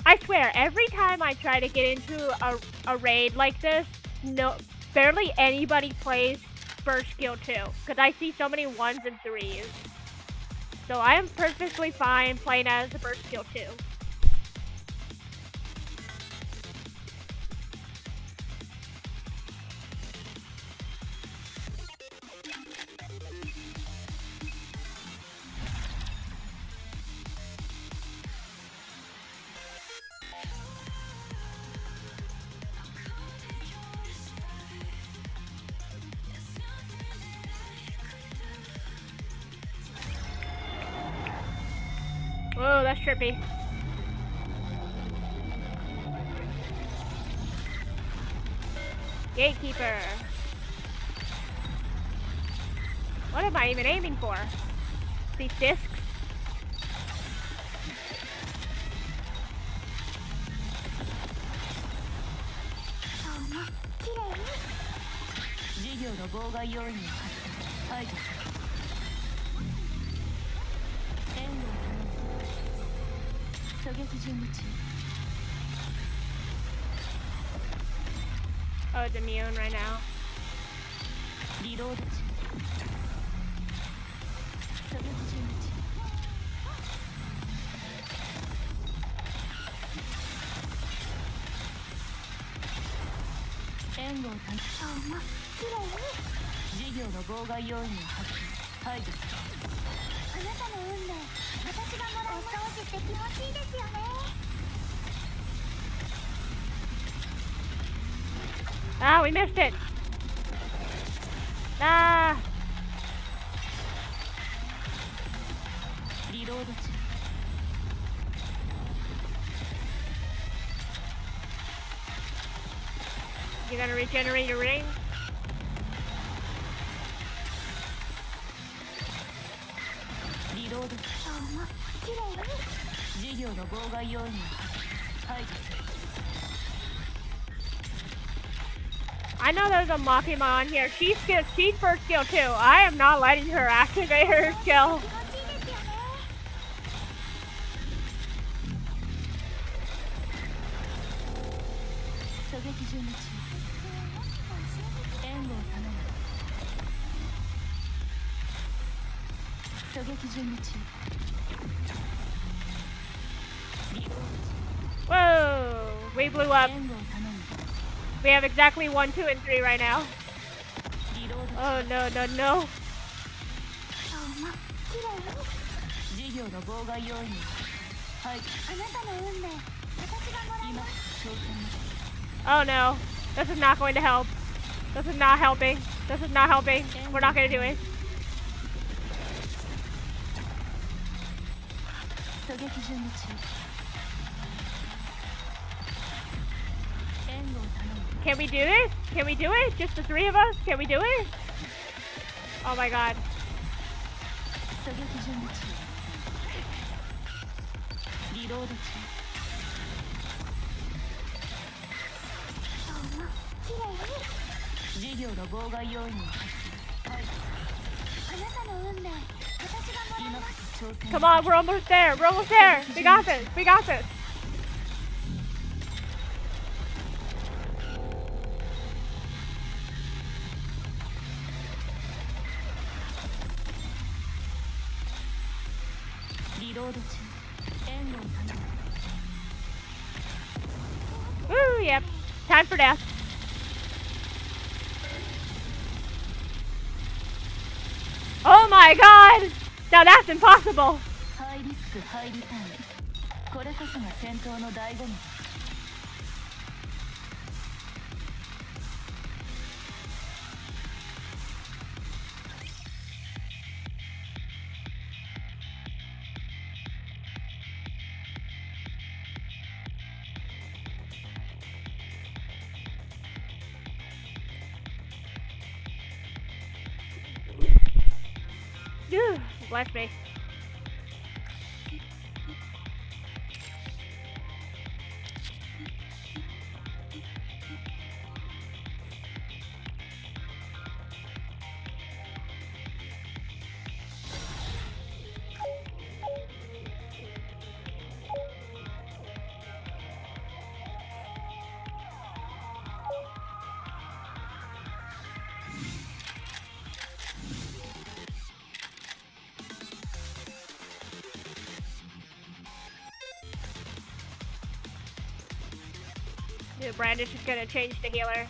I swear, every time I try to get into a raid like this, barely anybody plays first skill 2, because I see so many 1s and 3s. So I am perfectly fine playing as the first skill 2. Whoa, that's trippy. Gatekeeper. What am I even aiming for? These discs? Oh, it's immune right now. Ah, we missed it. Ah. You gonna regenerate your ring? I know there's a Makima on here. She's first skill too. I am not letting her activate her skill. Whoa! We blew up. We have exactly 1, 2, and 3 right now. Oh no, no, no. Oh no. This is not going to help. This is not helping. This is not helping. We're not going to do it. Can we do this? Can we do it? Just the three of us? Can we do it? Oh my god. Come on, we're almost there. We're almost there. We got this. We got this. Woo, yep. Time for death. Oh my god! Now that's impossible! Bless me. Dude, Brandon's just gonna change the healer.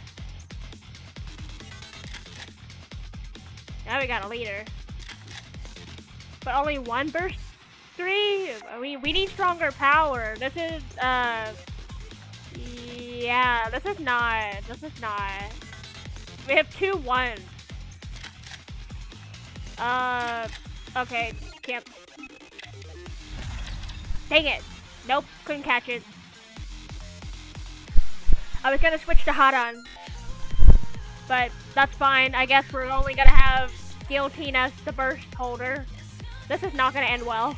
Now we got a leader. But only one burst 3? I mean, we need stronger power. This is, yeah, this is not. We have 2 1s. Okay, can't. Dang it. Nope, couldn't catch it. I was gonna switch to Haran, but that's fine. I guess we're only gonna have Guillotine as the burst holder. This is not gonna end well.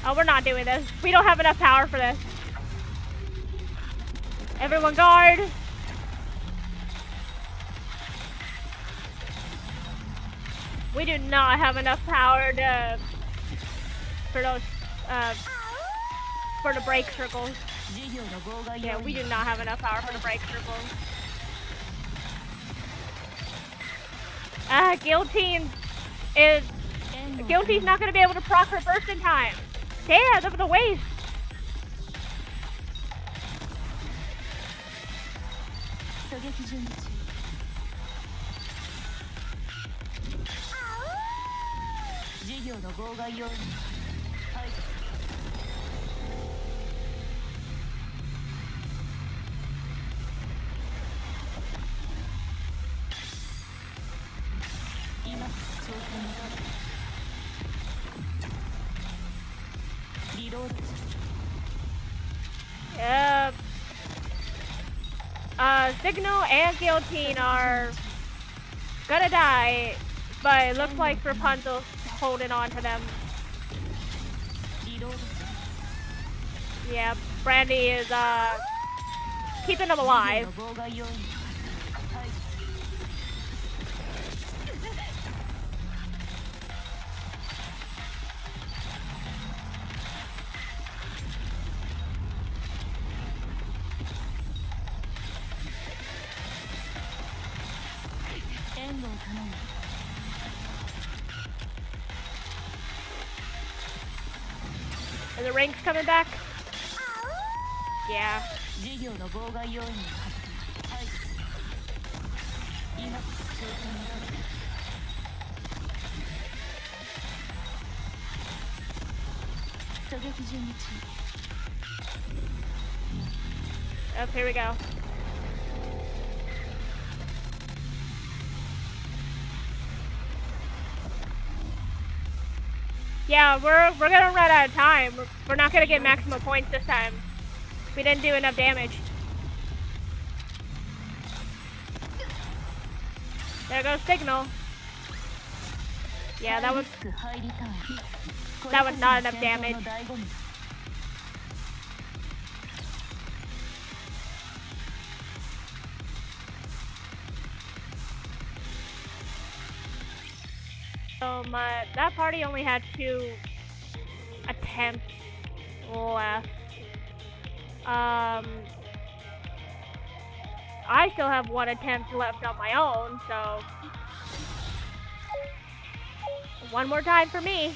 Oh, we're not doing this. We don't have enough power for this. Everyone guard. We do not have enough power to for those for the break circles. Yeah, we do not have enough power for the break circles. Guillotine's not gonna be able to proc her burst in time. Damn, that was a waste. Yep. Signal and Guillotine are gonna die, but it looks like Rapunzel's holding on to them. Yeah, Brandy is keeping them alive. Are the ranks coming back? Yeah. Oh, here we go. Yeah, we're gonna run out of time. We're not gonna get maximum points this time. We didn't do enough damage. There goes Signal. Yeah, that was not enough damage. So that party only had 2 attempts left. I still have 1 attempt left on my own, so 1 more time for me.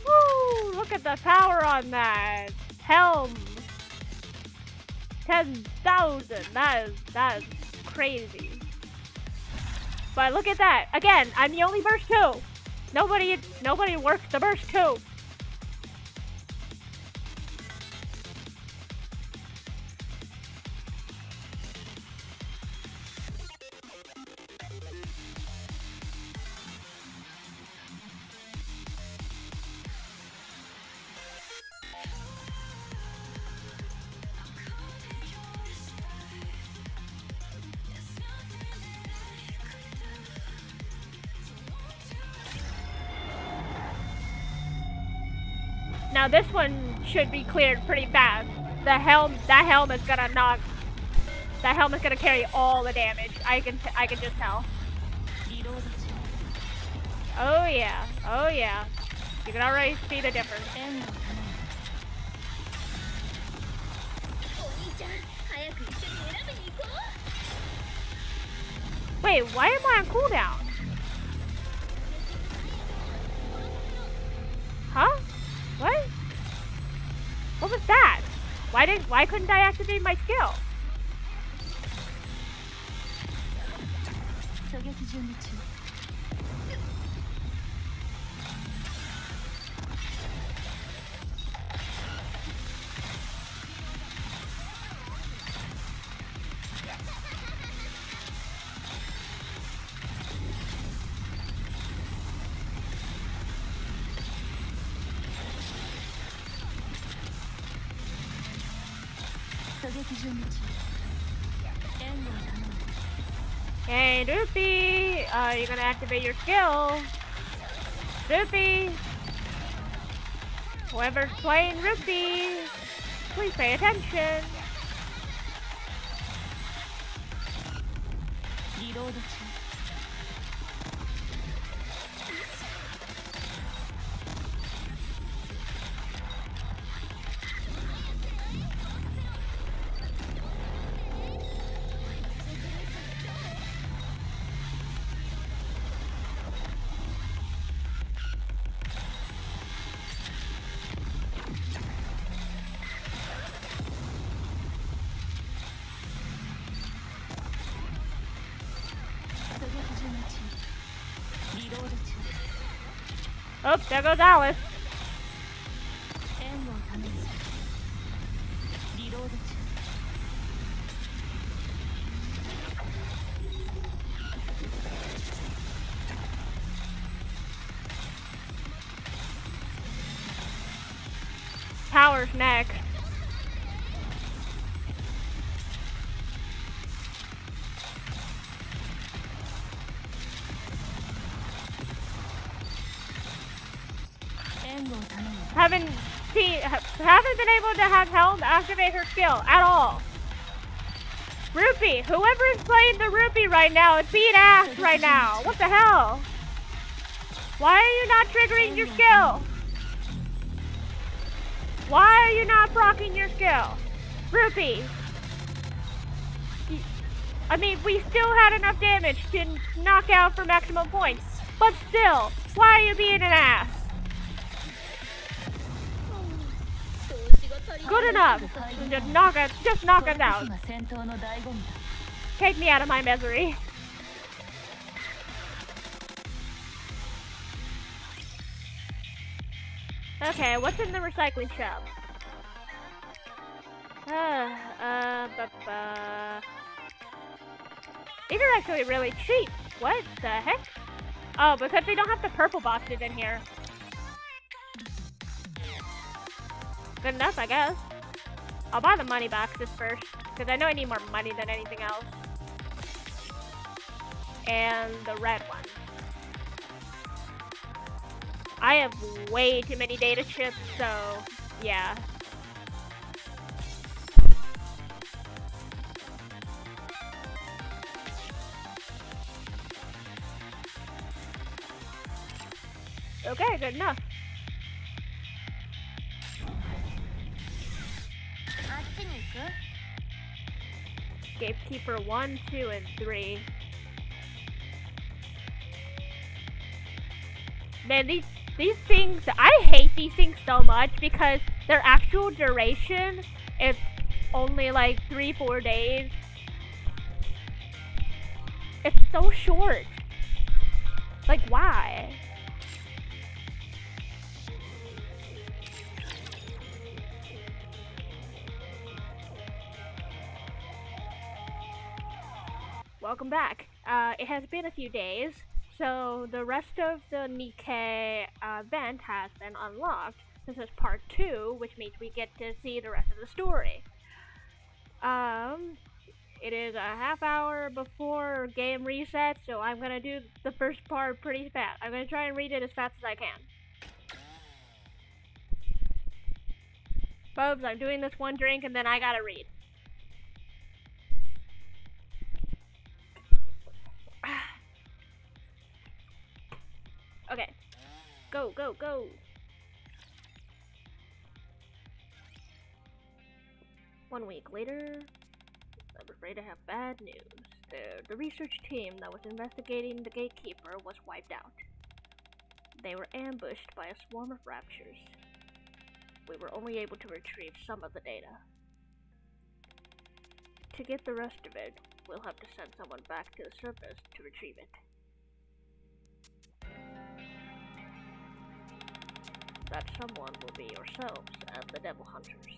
Woo! Look at the power on that helm. 10,000. That is crazy. But look at that. Again, I'm the only burst 2. Nobody works the burst 2. Now this one should be cleared pretty fast. That helm is gonna carry all the damage. I can just tell. Oh yeah, oh yeah. You can already see the difference. Wait, why am I on cooldown? Huh? What? What was that? Why couldn't I activate my skill? Hey, Rupee! You're gonna activate your skill. Rupee! Whoever's playing Rupee, please pay attention. Oh, there goes Alice. 援護をためにリロード中 Power's next. Haven't been able to have Helm activate her skill at all. Rupee, whoever is playing the Rupee right now is being ass right now. What the hell? Why are you not triggering your skill? Why are you not blocking your skill? Rupee. I mean, we still had enough damage to knock out for maximum points. But still, why are you being an ass? Good enough. Just knock it out. Take me out of my misery. Okay, what's in the recycling shop? These are actually really cheap. What the heck? Oh, because they don't have the purple boxes in here. Good enough, I guess. I'll buy the money boxes first, because I know I need more money than anything else. And the red one. I have way too many data chips, so yeah. Okay, good enough. Gatekeeper 1, 2, and 3. Man, these things, I hate these things so much because their actual duration is only like 3-4 days. It's so short. Like, why? Welcome back. It has been a few days, so the rest of the Nikke event has been unlocked. This is part 2, which means we get to see the rest of the story. It is a half hour before game reset, so I'm gonna do the first part pretty fast. I'm gonna try and read it as fast as I can. Folks, I'm doing this one drink and then I gotta read. Okay. Go, go, go. One week later, I'm afraid I have bad news. The research team that was investigating the gatekeeper was wiped out. They were ambushed by a swarm of raptures. We were only able to retrieve some of the data. To get the rest of it, we'll have to send someone back to the surface to retrieve it. That someone will be yourselves and the Devil Hunters.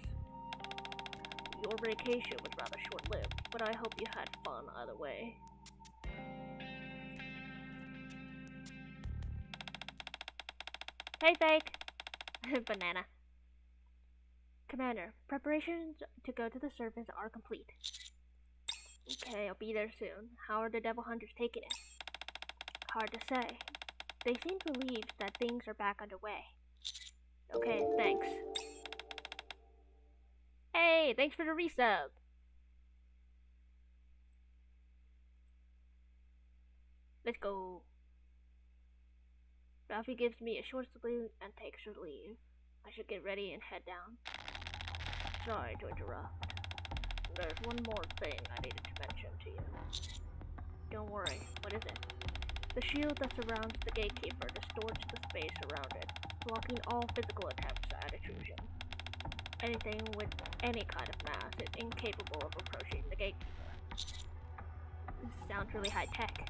Your vacation was rather short-lived, but I hope you had fun either way. Hey, fake! Banana. Commander, preparations to go to the surface are complete. Okay, I'll be there soon. How are the Devil Hunters taking it? Hard to say. They seem relieved that things are back underway. Okay, thanks. Hey, thanks for the resub. Let's go. Ralphie gives me a short salute and takes her leave. I should get ready and head down. Sorry to interrupt. There's one more thing I needed to mention to you. Don't worry, what is it? The shield that surrounds the gatekeeper distorts the space around it, blocking all physical attempts at intrusion. Anything with any kind of mass is incapable of approaching the gatekeeper. This sounds really high-tech.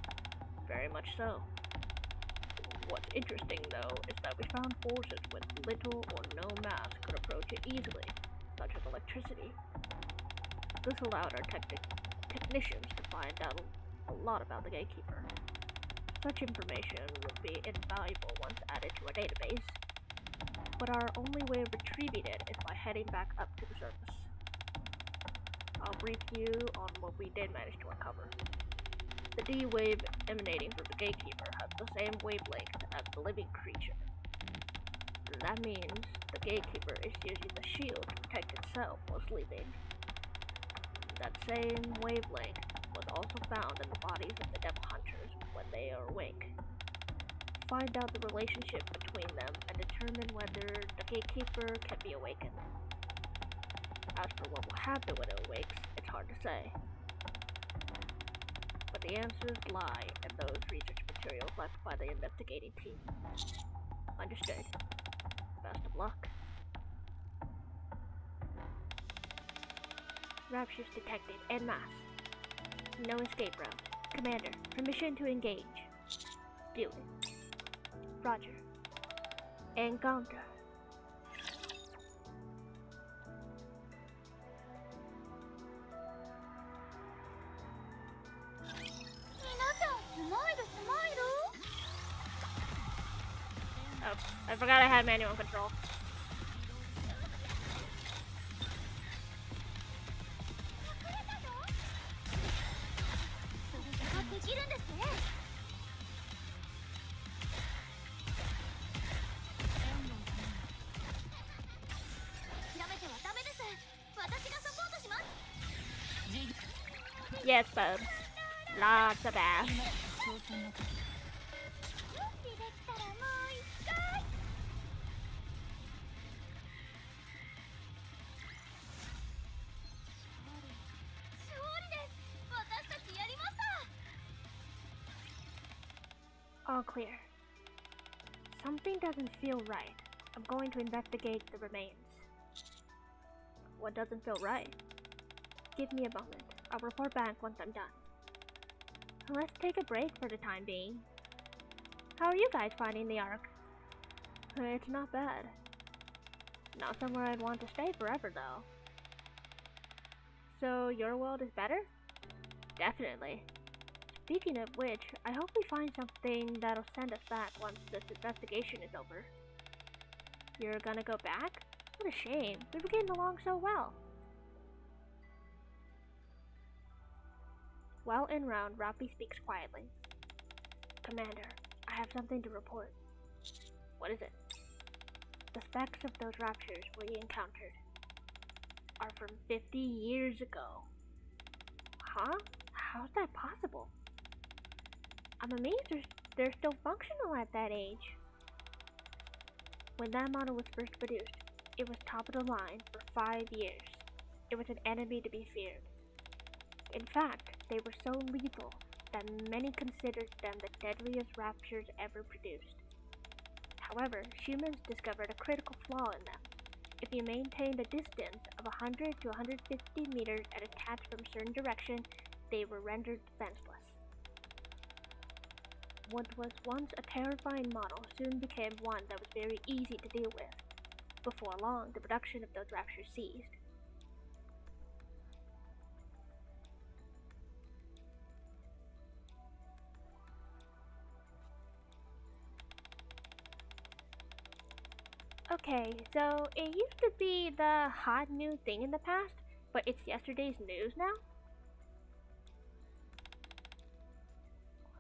Very much so. What's interesting, though, is that we found forces with little or no mass could approach it easily, such as electricity. This allowed our technicians to find out a lot about the Gatekeeper. Such information would be invaluable once added to our database, but our only way of retrieving it is by heading back up to the surface. I'll brief you on what we did manage to uncover. The D wave emanating from the Gatekeeper has the same wavelength as the living creature. That means the Gatekeeper is using the shield to protect itself while sleeping. That same wavelength was also found in the bodies of the Devil Hunters when they are awake. Find out the relationship between them and determine whether the Gatekeeper can be awakened. As for what will happen when it awakes, it's hard to say. But the answers lie in those research materials left by the investigating team. Understood. Best of luck. Raptures detected en masse. No escape route. Commander, permission to engage. Do it. Roger. Encounter. Oh, I forgot I had manual control. Yes, bub. Lots of ass. All clear. Something doesn't feel right. I'm going to investigate the remains. What doesn't feel right? Give me a moment. I'll report back once I'm done. Let's take a break for the time being. How are you guys finding the Ark? It's not bad. Not somewhere I'd want to stay forever, though. So, your world is better? Definitely. Speaking of which, I hope we find something that'll send us back once this investigation is over. You're gonna go back? What a shame. We were getting along so well. While en route, Rapi speaks quietly. Commander, I have something to report. What is it? The specs of those raptures we encountered are from 50 years ago. Huh? How's that possible? I'm amazed they're still functional at that age. When that model was first produced, it was top of the line for 5 years. It was an enemy to be feared. In fact, they were so lethal that many considered them the deadliest raptures ever produced. However, humans discovered a critical flaw in them. If you maintained a distance of 100 to 150 meters and attacked from a certain direction, they were rendered defenseless. What was once a terrifying model soon became one that was very easy to deal with. Before long, the production of those raptors ceased. Okay, so it used to be the hot new thing in the past, but it's yesterday's news now?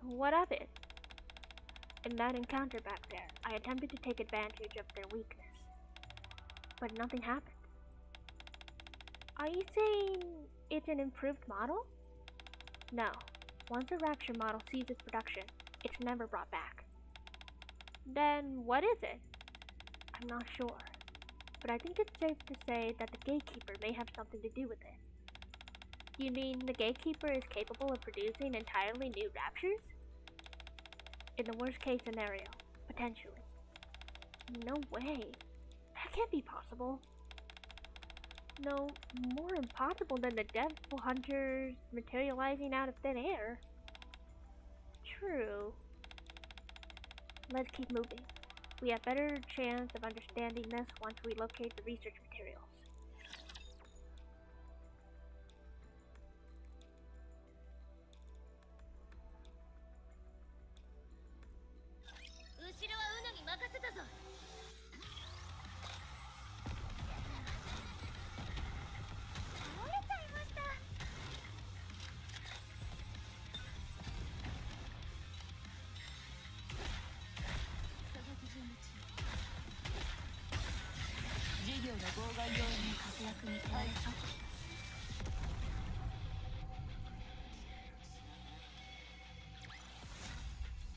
What of it? In that encounter back there, I attempted to take advantage of their weakness, but nothing happened. Are you saying it's an improved model? No. Once a Rapture model ceases production, it's never brought back. Then what is it? I'm not sure, but I think it's safe to say that the Gatekeeper may have something to do with it. You mean the Gatekeeper is capable of producing entirely new Raptures? In the worst case scenario, potentially. No way. That can't be possible. No more impossible than the Devil Hunters materializing out of thin air. True. Let's keep moving. We have better chance of understanding this once we locate the research materials.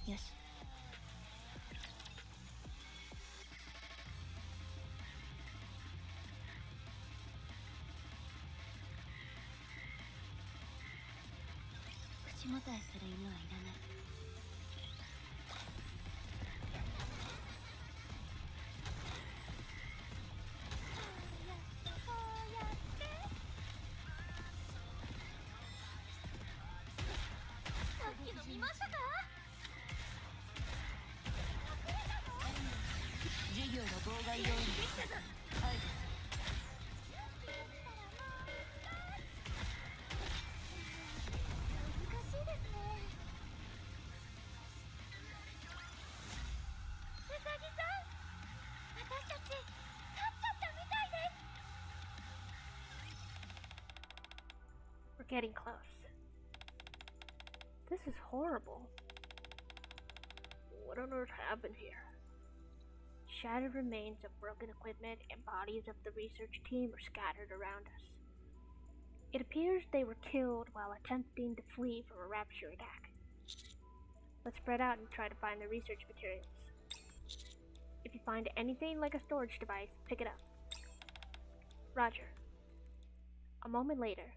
Yes.口答えする犬はいらない。授業の妨害要因です。はい。難しいですね。うさぎさん、私たち勝っちゃったみたいです。We're getting close. This is horrible. What on earth happened here? Shattered remains of broken equipment and bodies of the research team are scattered around us. It appears they were killed while attempting to flee from a rapture attack. Let's spread out and try to find the research materials. If you find anything like a storage device, pick it up. Roger. A moment later.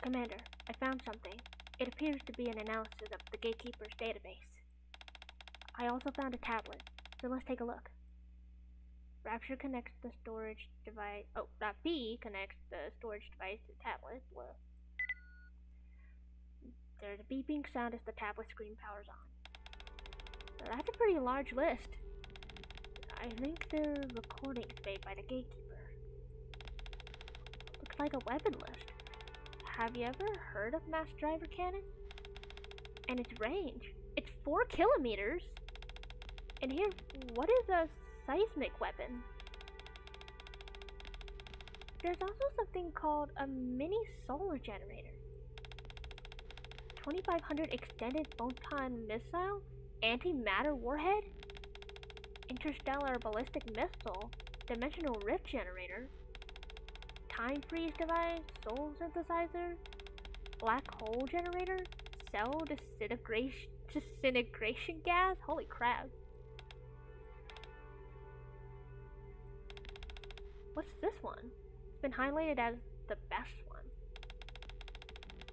Commander, I found something. It appears to be an analysis of the Gatekeeper's database. I also found a tablet, so let's take a look. Rapture connects the storage device. Oh, B connects the storage device to the tablet. Well, there's a beeping sound as the tablet screen powers on. That's a pretty large list. I think they're recordings made by the Gatekeeper. Looks like a weapon list. Have you ever heard of mass driver cannon? And its range. It's 4 kilometers. And here, what is a seismic weapon? There's also something called a mini solar generator. 2500 extended photon missile, antimatter warhead, interstellar ballistic missile, dimensional rift generator, time freeze device, soul synthesizer, black hole generator, cell disintegration gas. Holy crap. What's this one? It's been highlighted as the best one.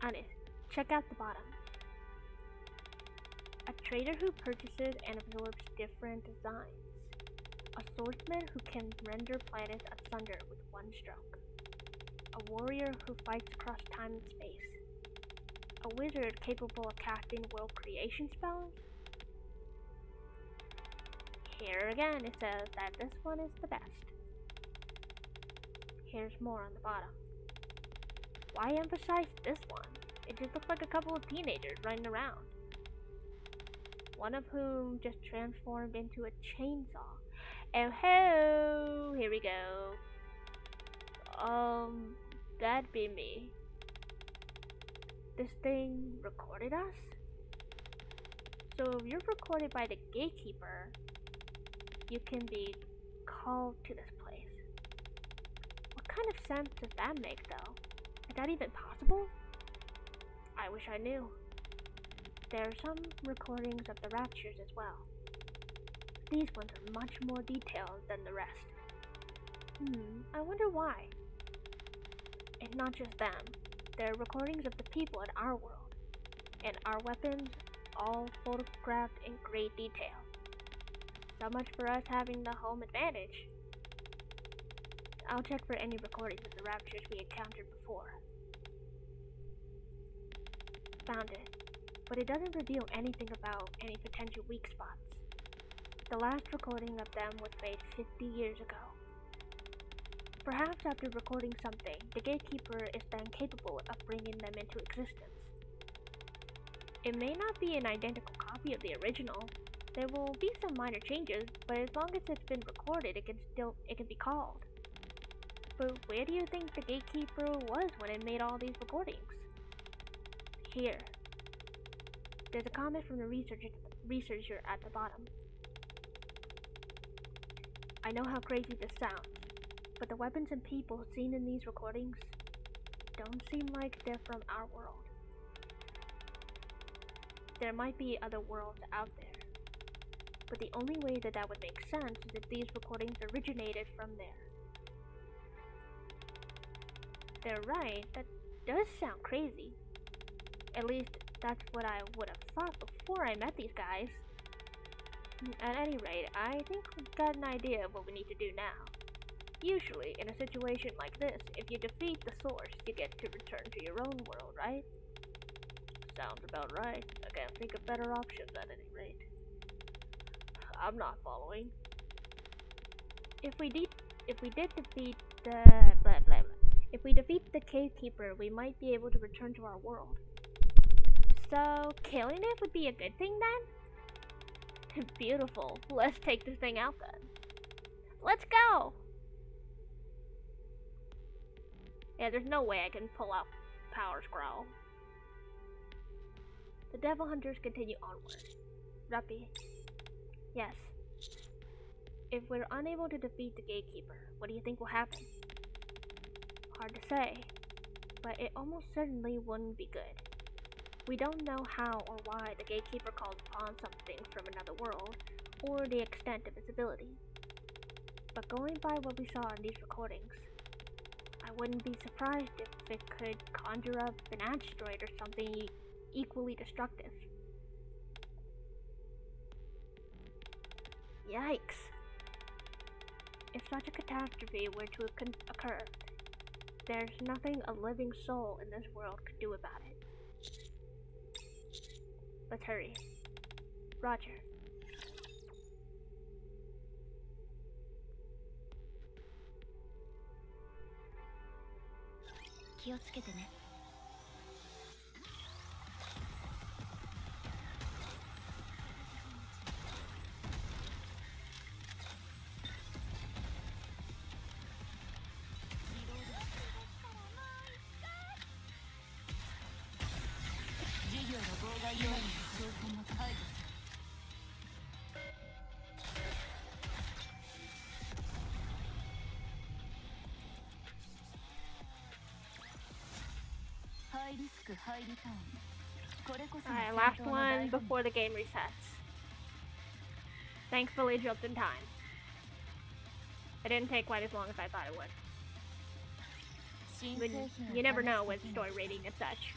Honest, check out the bottom. A trader who purchases and absorbs different designs. A swordsman who can render planets asunder with one stroke. A warrior who fights across time and space. A wizard capable of casting world creation spells. Here again it says that this one is the best. Here's more on the bottom. Why emphasize this one? It just looks like a couple of teenagers running around. One of whom just transformed into a chainsaw. Oh ho! Here we go. That'd be me. This thing recorded us? So if you're recorded by the Gatekeeper, you can be called to this place. What kind of sense does that make, though? Is that even possible? I wish I knew. There are some recordings of the raptures as well. These ones are much more detailed than the rest. I wonder why. And not just them. There are recordings of the people in our world, and our weapons, all photographed in great detail. So much for us having the home advantage. I'll check for any recordings of the raptures we encountered before. Found it, but it doesn't reveal anything about any potential weak spots. The last recording of them was made 50 years ago. Perhaps after recording something, the gatekeeper is then capable of bringing them into existence. It may not be an identical copy of the original. There will be some minor changes, but as long as it's been recorded, it can be called. But where do you think the gatekeeper was when it made all these recordings? Here. There's a comment from the researcher at the bottom. I know how crazy this sounds, but the weapons and people seen in these recordings don't seem like they're from our world. There might be other worlds out there, but the only way that would make sense is if these recordings originated from there. They're right, that does sound crazy. At least, that's what I would have thought before I met these guys. At any rate, I think we've got an idea of what we need to do now. Usually, in a situation like this, if you defeat the source, you get to return to your own world, right? Sounds about right. I can't think of better options at any rate. I'm not following. If we did defeat the blah blah blah. If we defeat the cavekeeper, we might be able to return to our world. So, killing it would be a good thing then? Beautiful. Let's take this thing out then. Let's go! Yeah, there's no way I can pull out Power Scroll. The devil hunters continue onward. Ruppy. Yes. If we're unable to defeat the gatekeeper, what do you think will happen? Hard to say, but it almost certainly wouldn't be good. We don't know how or why the gatekeeper calls upon something from another world, or the extent of its ability. But going by what we saw in these recordings, I wouldn't be surprised if it could conjure up an asteroid or something equally destructive. Yikes! If such a catastrophe were to occur, there's nothing a living soul in this world could do about it. Let's hurry. Roger. 気をつけてね。事業の妨害要因の挑戦も解除する。 Alright, last one before the game resets. Thankfully, jumped in time. It didn't take quite as long as I thought it would. But you never know with story rating and such.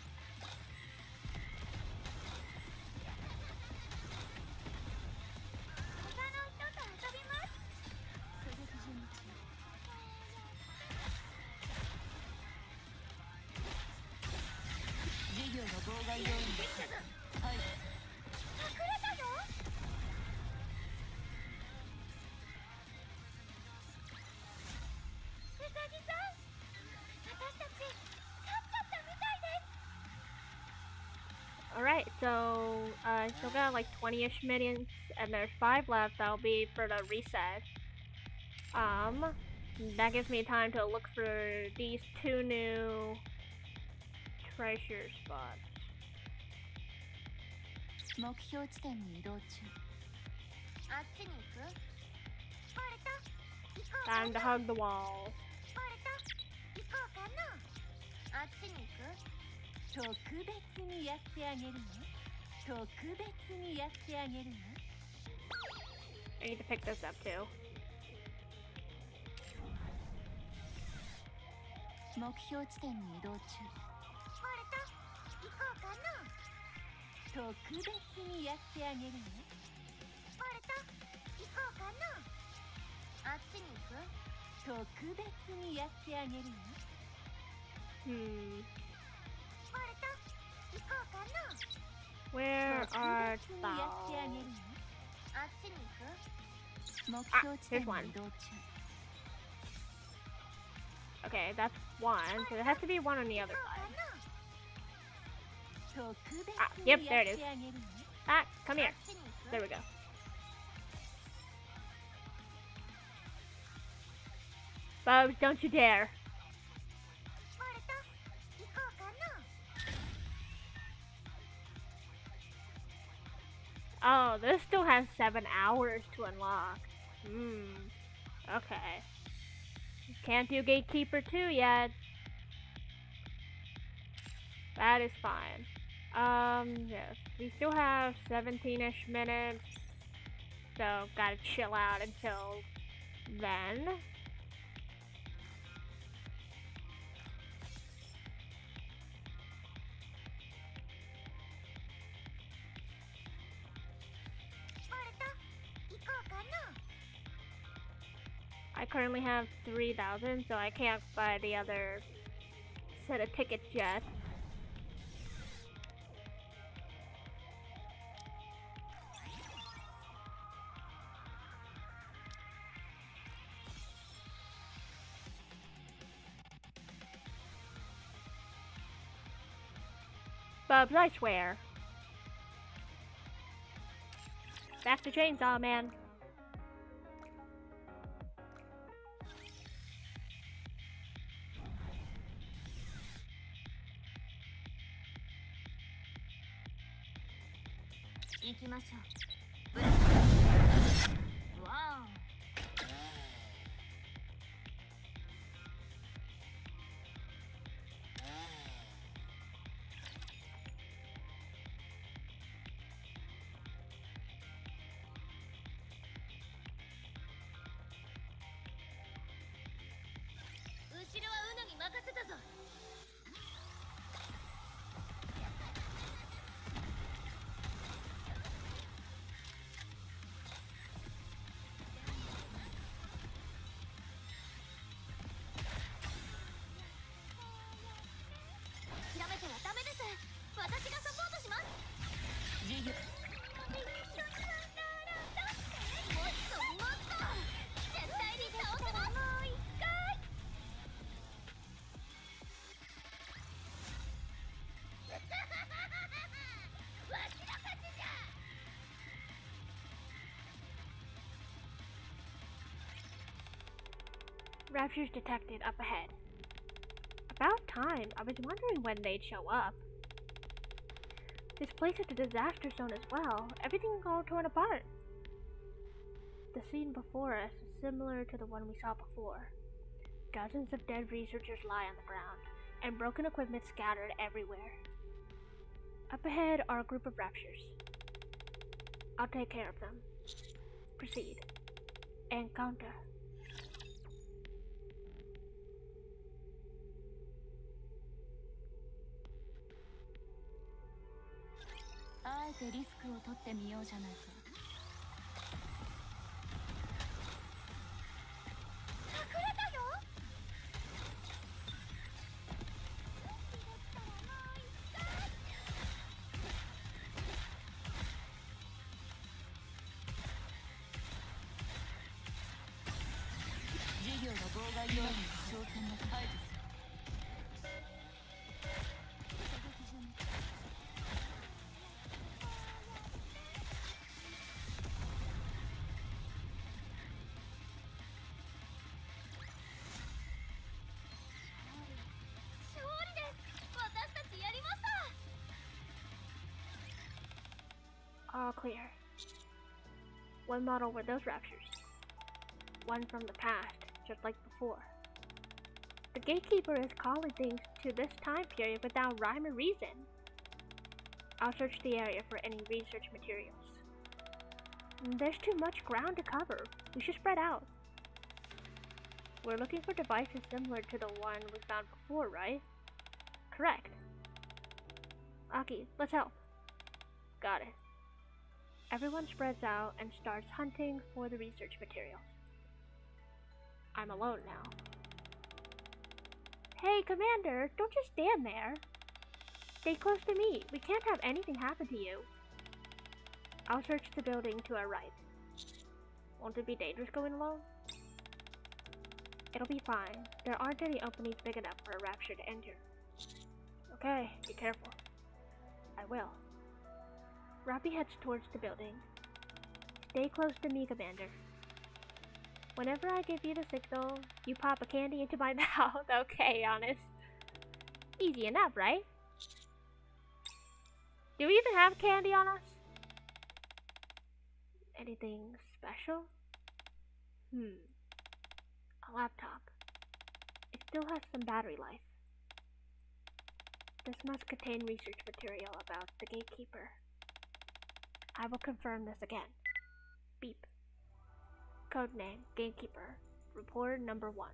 Alright, so I still got like 20-ish minutes, and there's 5 left. That'll be for the reset. That gives me time to look for these 2 new treasure spots. Time to hug the walls. 特別にやってあげるね。特別にやってあげるね。 I need to pick this up too. 目標地点に移動中。行こうかな。特別にやってあげるね。行こうかな。あっちに行く。特別にやってあげるね。Where are thou? Here's one. Okay, that's one. So there has to be one on the other side. Yep, there it is. Come here. There we go. Bubs, don't you dare. Oh, this still has 7 hours to unlock. Okay. Can't do Gatekeeper 2 yet. That is fine. Yes. We still have 17-ish minutes. So, gotta chill out until then. I currently have 3,000, so I can't buy the other set of tickets yet. Bubs, I swear. Back to Chainsaw Man. Wow. 後ろはウノに任せたぞ。諦めてはダメです。私がサポートします。授業。もっともっと絶対に倒せます。もう一回。わしの勝ちじゃ。 Raptures detected up ahead. About time. I was wondering when they'd show up. This place is a disaster zone as well. Everything is all torn apart. The scene before us is similar to the one we saw before. Dozens of dead researchers lie on the ground, and broken equipment scattered everywhere. Up ahead are a group of Raptures. I'll take care of them. Proceed. Encounter. あえてリスクを取ってみようじゃないか。隠れたよ。事業の妨害要因の挑戦も解除する。 All clear. What model were those Raptures? One from the past, just like before. The Gatekeeper is calling things to this time period without rhyme or reason. I'll search the area for any research materials. There's too much ground to cover. We should spread out. We're looking for devices similar to the one we found before, right? Correct. Aki, let's help. Got it. Everyone spreads out and starts hunting for the research materials. I'm alone now. Hey, Commander, don't just stand there. Stay close to me. We can't have anything happen to you. I'll search the building to our right. Won't it be dangerous going alone? It'll be fine. There aren't any openings big enough for a rapture to enter. Okay, be careful. I will. Robbie heads towards the building. Stay close to me, Commander. Whenever I give you the signal, you pop a candy into my mouth. Okay, honest. Easy enough, right? Do we even have candy on us? Anything special? A laptop. It still has some battery life. This must contain research material about the gatekeeper. I will confirm this again. Beep. Codename, Gatekeeper. Report number 1.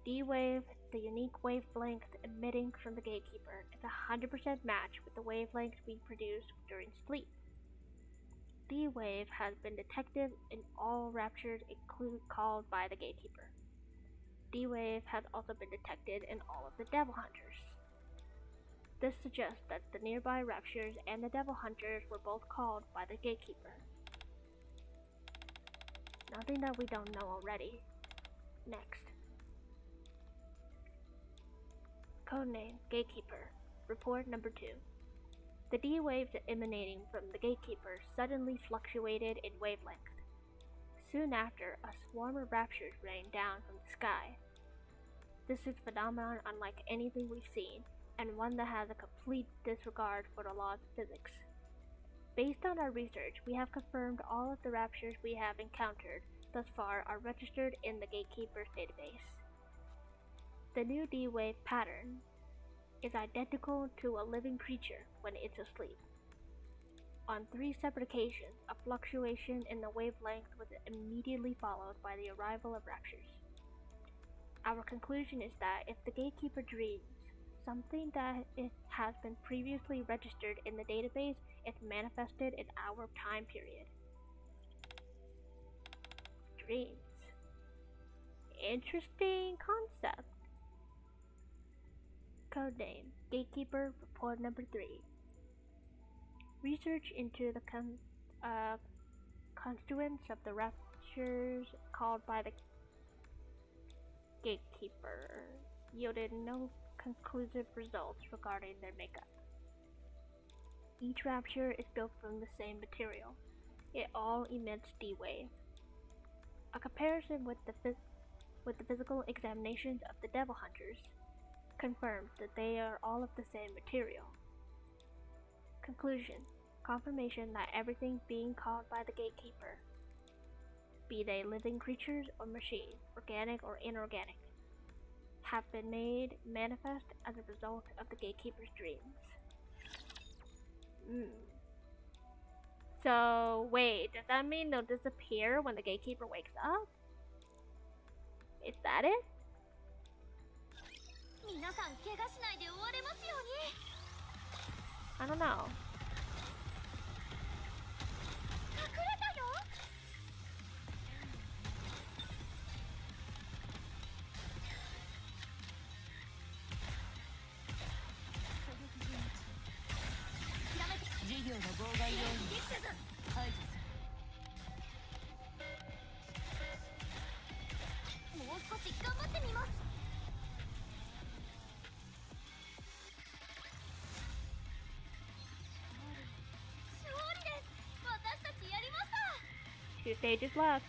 D-wave, the unique wavelength emitting from the Gatekeeper, is a 100% match with the wavelength being produced during sleep. D-wave has been detected in all raptures called by the Gatekeeper. D-wave has also been detected in all of the Devil Hunters. This suggests that the nearby raptures and the Devil Hunters were both called by the Gatekeeper. Nothing that we don't know already. Next. Codename Gatekeeper. Report number 2. The D waves emanating from the Gatekeeper suddenly fluctuated in wavelength. Soon after, a swarm of raptures rained down from the sky. This is a phenomenon unlike anything we've seen, and one that has a complete disregard for the laws of physics. Based on our research, we have confirmed all of the raptures we have encountered thus far are registered in the Gatekeeper's database. The new D-wave pattern is identical to a living creature when it's asleep. On 3 separate occasions, a fluctuation in the wavelength was immediately followed by the arrival of raptures. Our conclusion is that if the Gatekeeper dreams, something that it has been previously registered in the database is manifested in our time period. Dreams. Interesting concept. Codename Gatekeeper. Report number 3. Research into the constituents of the raptures called by the Gatekeeper yielded no conclusive results regarding their makeup. Each rapture is built from the same material. It all emits D-wave. A comparison with the physical examinations of the Devil Hunters confirms that they are all of the same material. Conclusion. Confirmation that everything being called by the Gatekeeper, be they living creatures or machines, organic or inorganic, have been made manifest as a result of the Gatekeeper's dreams. So, wait, does that mean they'll disappear when the Gatekeeper wakes up? Is that it? I don't know. Two stages left.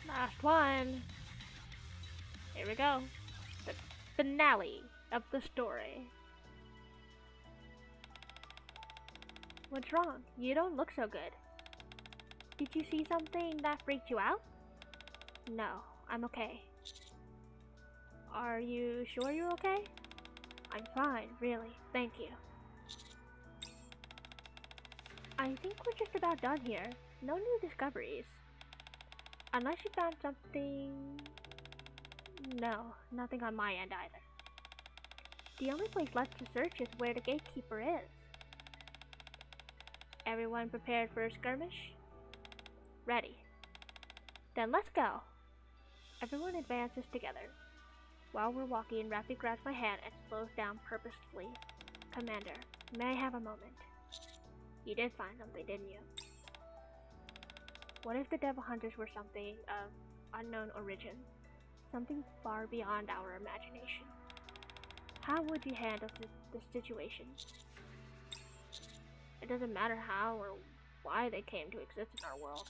Last one. Here we go. The finale of the story. What's wrong? You don't look so good. Did you see something that freaked you out? No, I'm okay. Are you sure you're okay? I'm fine, really. Thank you. I think we're just about done here. No new discoveries. Unless you found something... No, nothing on my end either. The only place left to search is where the gatekeeper is. Everyone prepared for a skirmish? Ready. Then let's go. Everyone advances together. While we're walking, Rafi grabs my hand and slows down purposefully. Commander, may I have a moment? You did find something, didn't you? What if the devil hunters were something of unknown origin? Something far beyond our imagination? How would you handle the situation? It doesn't matter how or why they came to exist in our world.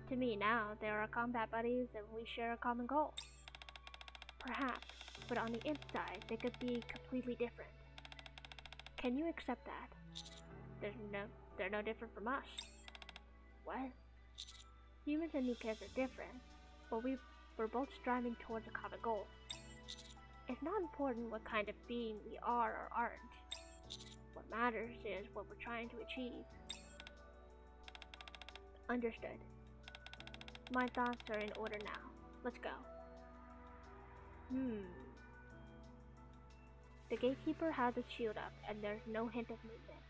To me now, they are our combat buddies and we share a common goal. Perhaps, but on the inside, they could be completely different. Can you accept that? They're no different from us. What? Humans and Nikkes are different, but we're both striving towards a common goal. It's not important what kind of being we are or aren't. What matters is what we're trying to achieve. Understood. My thoughts are in order now. Let's go. The gatekeeper has its shield up, and there's no hint of movement.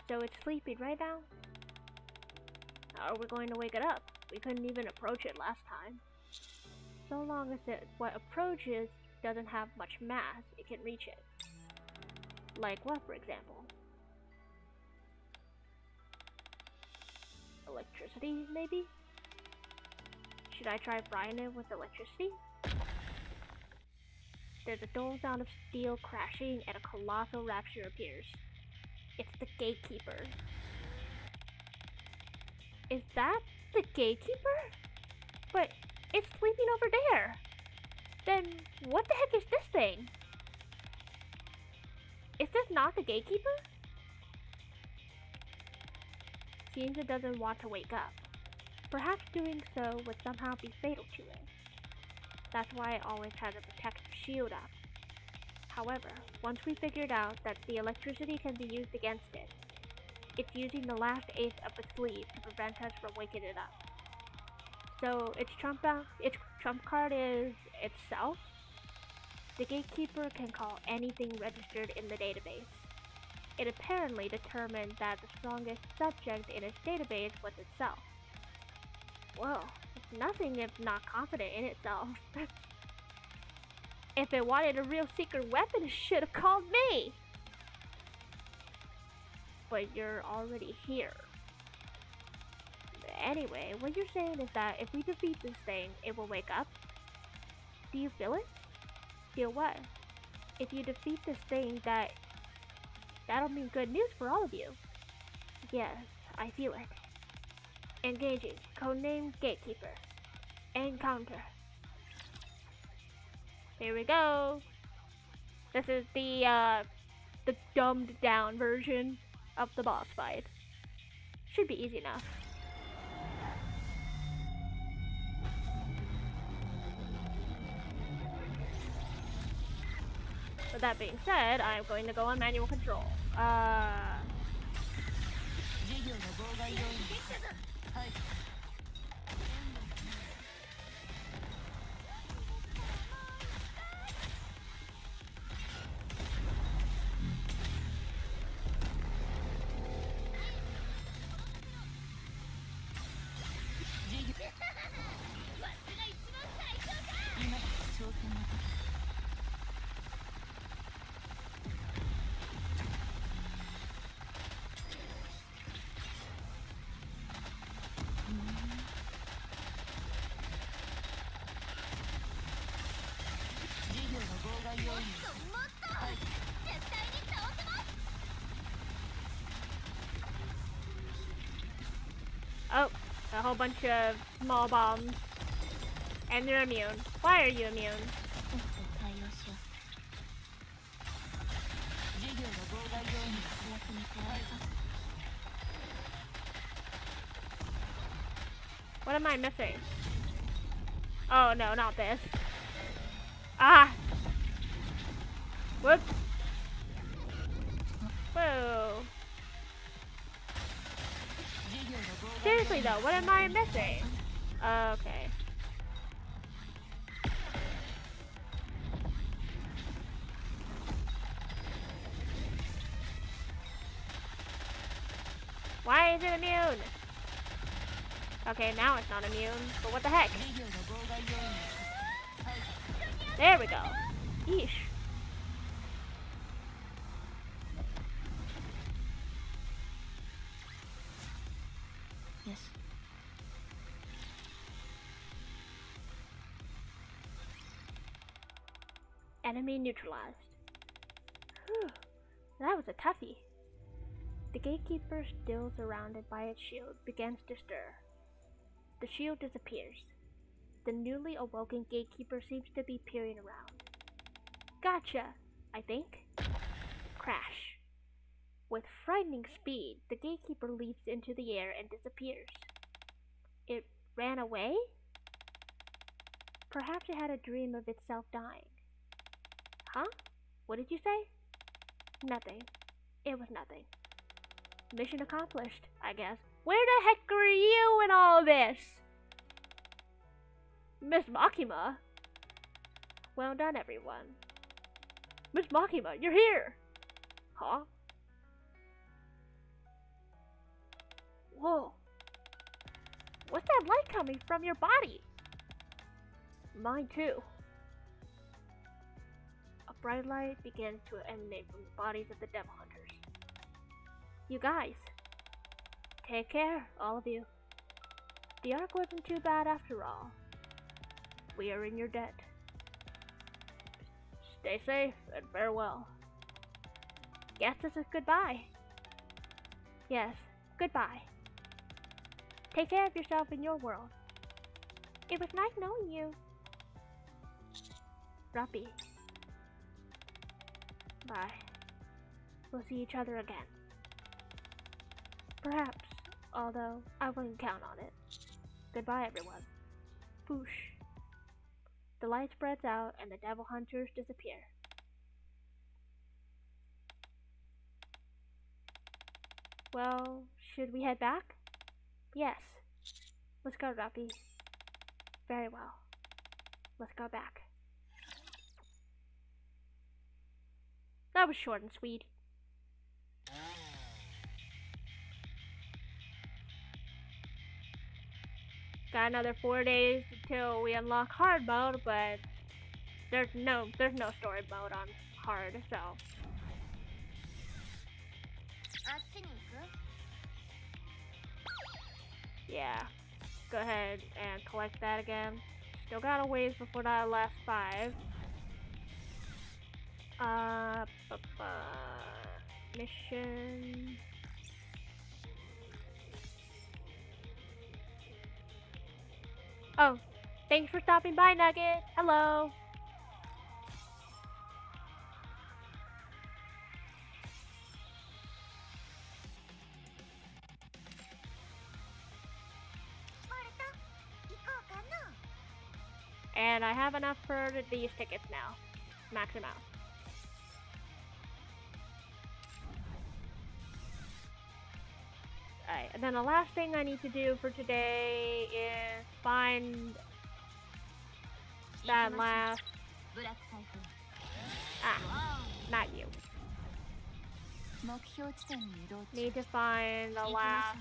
So it's sleeping right now? How are we going to wake it up? We couldn't even approach it last time. So long as what approaches doesn't have much mass, it can reach it. Like what, for example? Electricity, maybe? Should I try frying it with electricity? There's a dull sound of steel crashing and a colossal rapture appears. It's the gatekeeper. Is that the gatekeeper? But it's sleeping over there. Then what the heck is this thing? Is this not the gatekeeper? Seems it doesn't want to wake up. Perhaps doing so would somehow be fatal to it. That's why I always have a protective shield up. However, once we figured out that the electricity can be used against it, it's using the last eighth of its sleeve to prevent us from waking it up. So its trump card is itself. The gatekeeper can call anything registered in the database. It apparently determined that the strongest subject in its database was itself. Well, it's nothing if not confident in itself. If it wanted a real secret weapon, it should have called me! But you're already here. Anyway, what you're saying is that if we defeat this thing, it will wake up? Do you feel it? Feel what? If you defeat this thing, that'll mean good news for all of you. Yes, I feel it. Engaging. Codename Gatekeeper. Encounter. Here we go. This is the dumbed down version of the boss fight. Should be easy enough. With that being said, I'm going to go on manual control. Oh, a whole bunch of small bombs. And they're immune. Why are you immune? What am I missing? Oh no, not this. Ah! Whoops. Whoa. Seriously though, what am I missing? Okay. Why is it immune? Okay, now it's not immune, but what the heck? There we go. Yeesh. Yes. Enemy neutralized. Whew. That was a toughie. The gatekeeper, still surrounded by its shield, begins to stir. The shield disappears. The newly awoken gatekeeper seems to be peering around. Gotcha, I think. Crash. With frightening speed, the gatekeeper leaps into the air and disappears. It ran away? Perhaps it had a dream of itself dying. Huh? What did you say? Nothing. It was nothing. Mission accomplished, I guess. Where the heck are you in all this? Miss Makima? Well done, everyone. Miss Makima, you're here! Huh? Whoa. What's that light coming from your body? Mine too. A bright light begins to emanate from the bodies of the devil hunters. You guys, take care, all of you. The arc wasn't too bad after all. We are in your debt. Stay safe and farewell. Guess this is goodbye. Yes, goodbye. Take care of yourself in your world. It was nice knowing you. Rappy. Bye. We'll see each other again. Perhaps, although I wouldn't count on it. Goodbye, everyone. Boosh. The light spreads out and the devil hunters disappear. Well, should we head back? Yes. Let's go, Rappy. Very well. Let's go back. That was short and sweet. Got another 4 days until we unlock hard mode, but there's no story mode on hard, so. Yeah, go ahead and collect that again. Still got a ways before that last 5. Mission. Oh, thanks for stopping by, Nugget. Hello. And I have enough for these tickets now. Max them out. Alright, and then the last thing I need to do for today is find that last... Ah, not you. Need to find the last...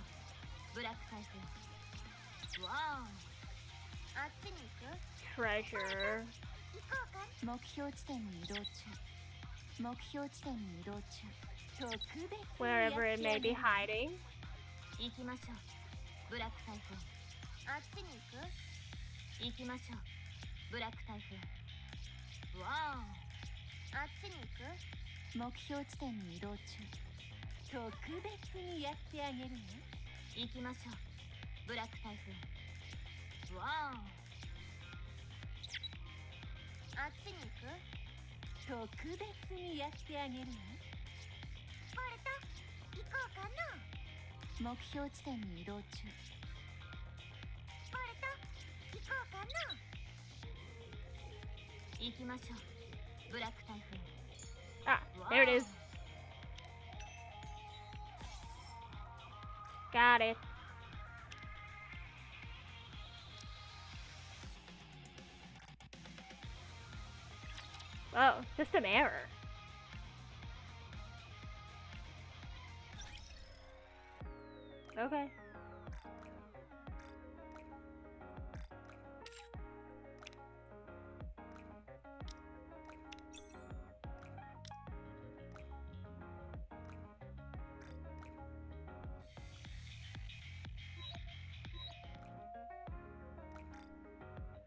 treasure. Wherever it may be hiding. 行きましょう。ブラック台風。 Ah, there it is. Got it. Oh, system error. Okay.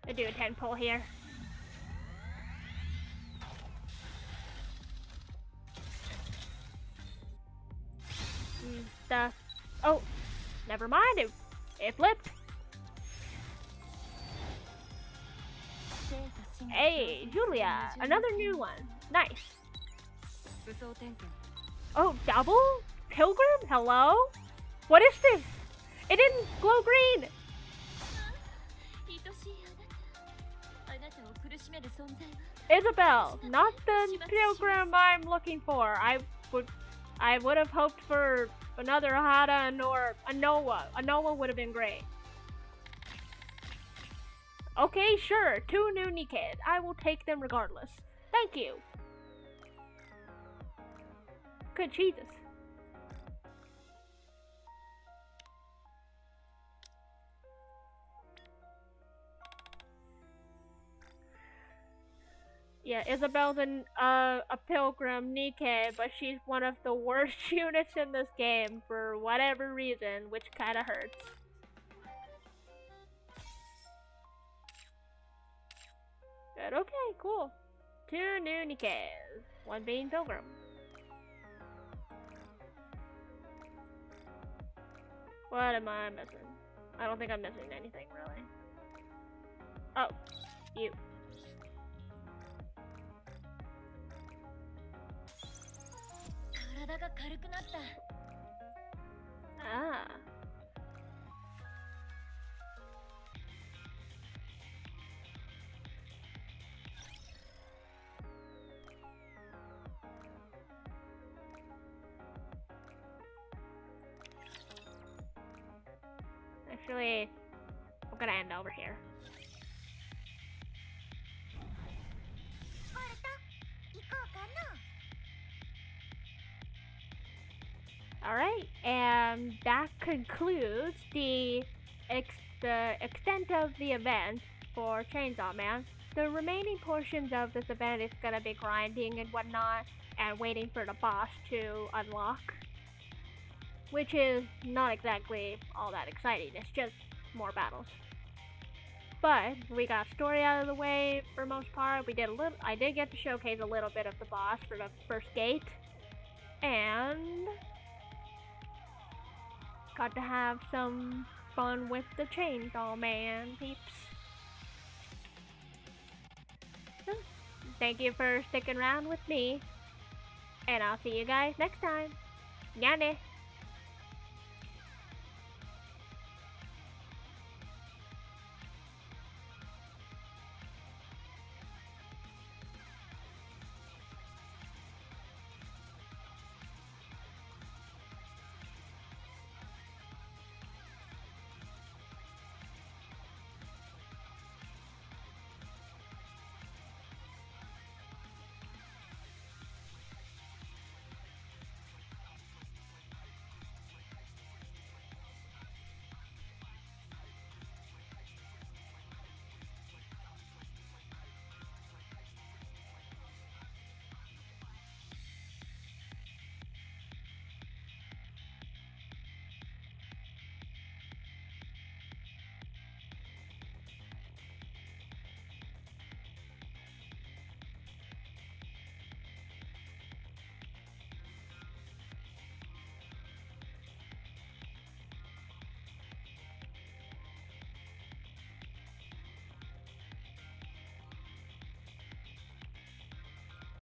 I do a 10 pull here. Oh, never mind. It flipped. Hey, Julia, another new one. Nice. Oh, double? Pilgrim? Hello? What is this? It didn't glow green. Isabel, not the pilgrim I'm looking for. I would have hoped for another Hada or a Noah. A Noah would have been great. Okay, sure. 2 new Nikke. I will take them regardless. Thank you. Good Jesus. Yeah, Isabel's a pilgrim Nikke, but she's one of the worst units in this game for whatever reason, which kinda hurts. But okay, cool. 2 new Nikkes, 1 being pilgrim. What am I missing? I don't think I'm missing anything really. Oh, you. Ah. Actually, we're gonna end over here. Alright, and that concludes the extent of the event for Chainsaw Man. The remaining portions of this event is gonna be grinding and whatnot, and waiting for the boss to unlock. Which is not exactly all that exciting, it's just more battles. But we got story out of the way for most part. I did get to showcase a little bit of the boss for the first gate. And got to have some fun with the Chainsaw Man peeps. So, thank you for sticking around with me. And I'll see you guys next time. Nyahao.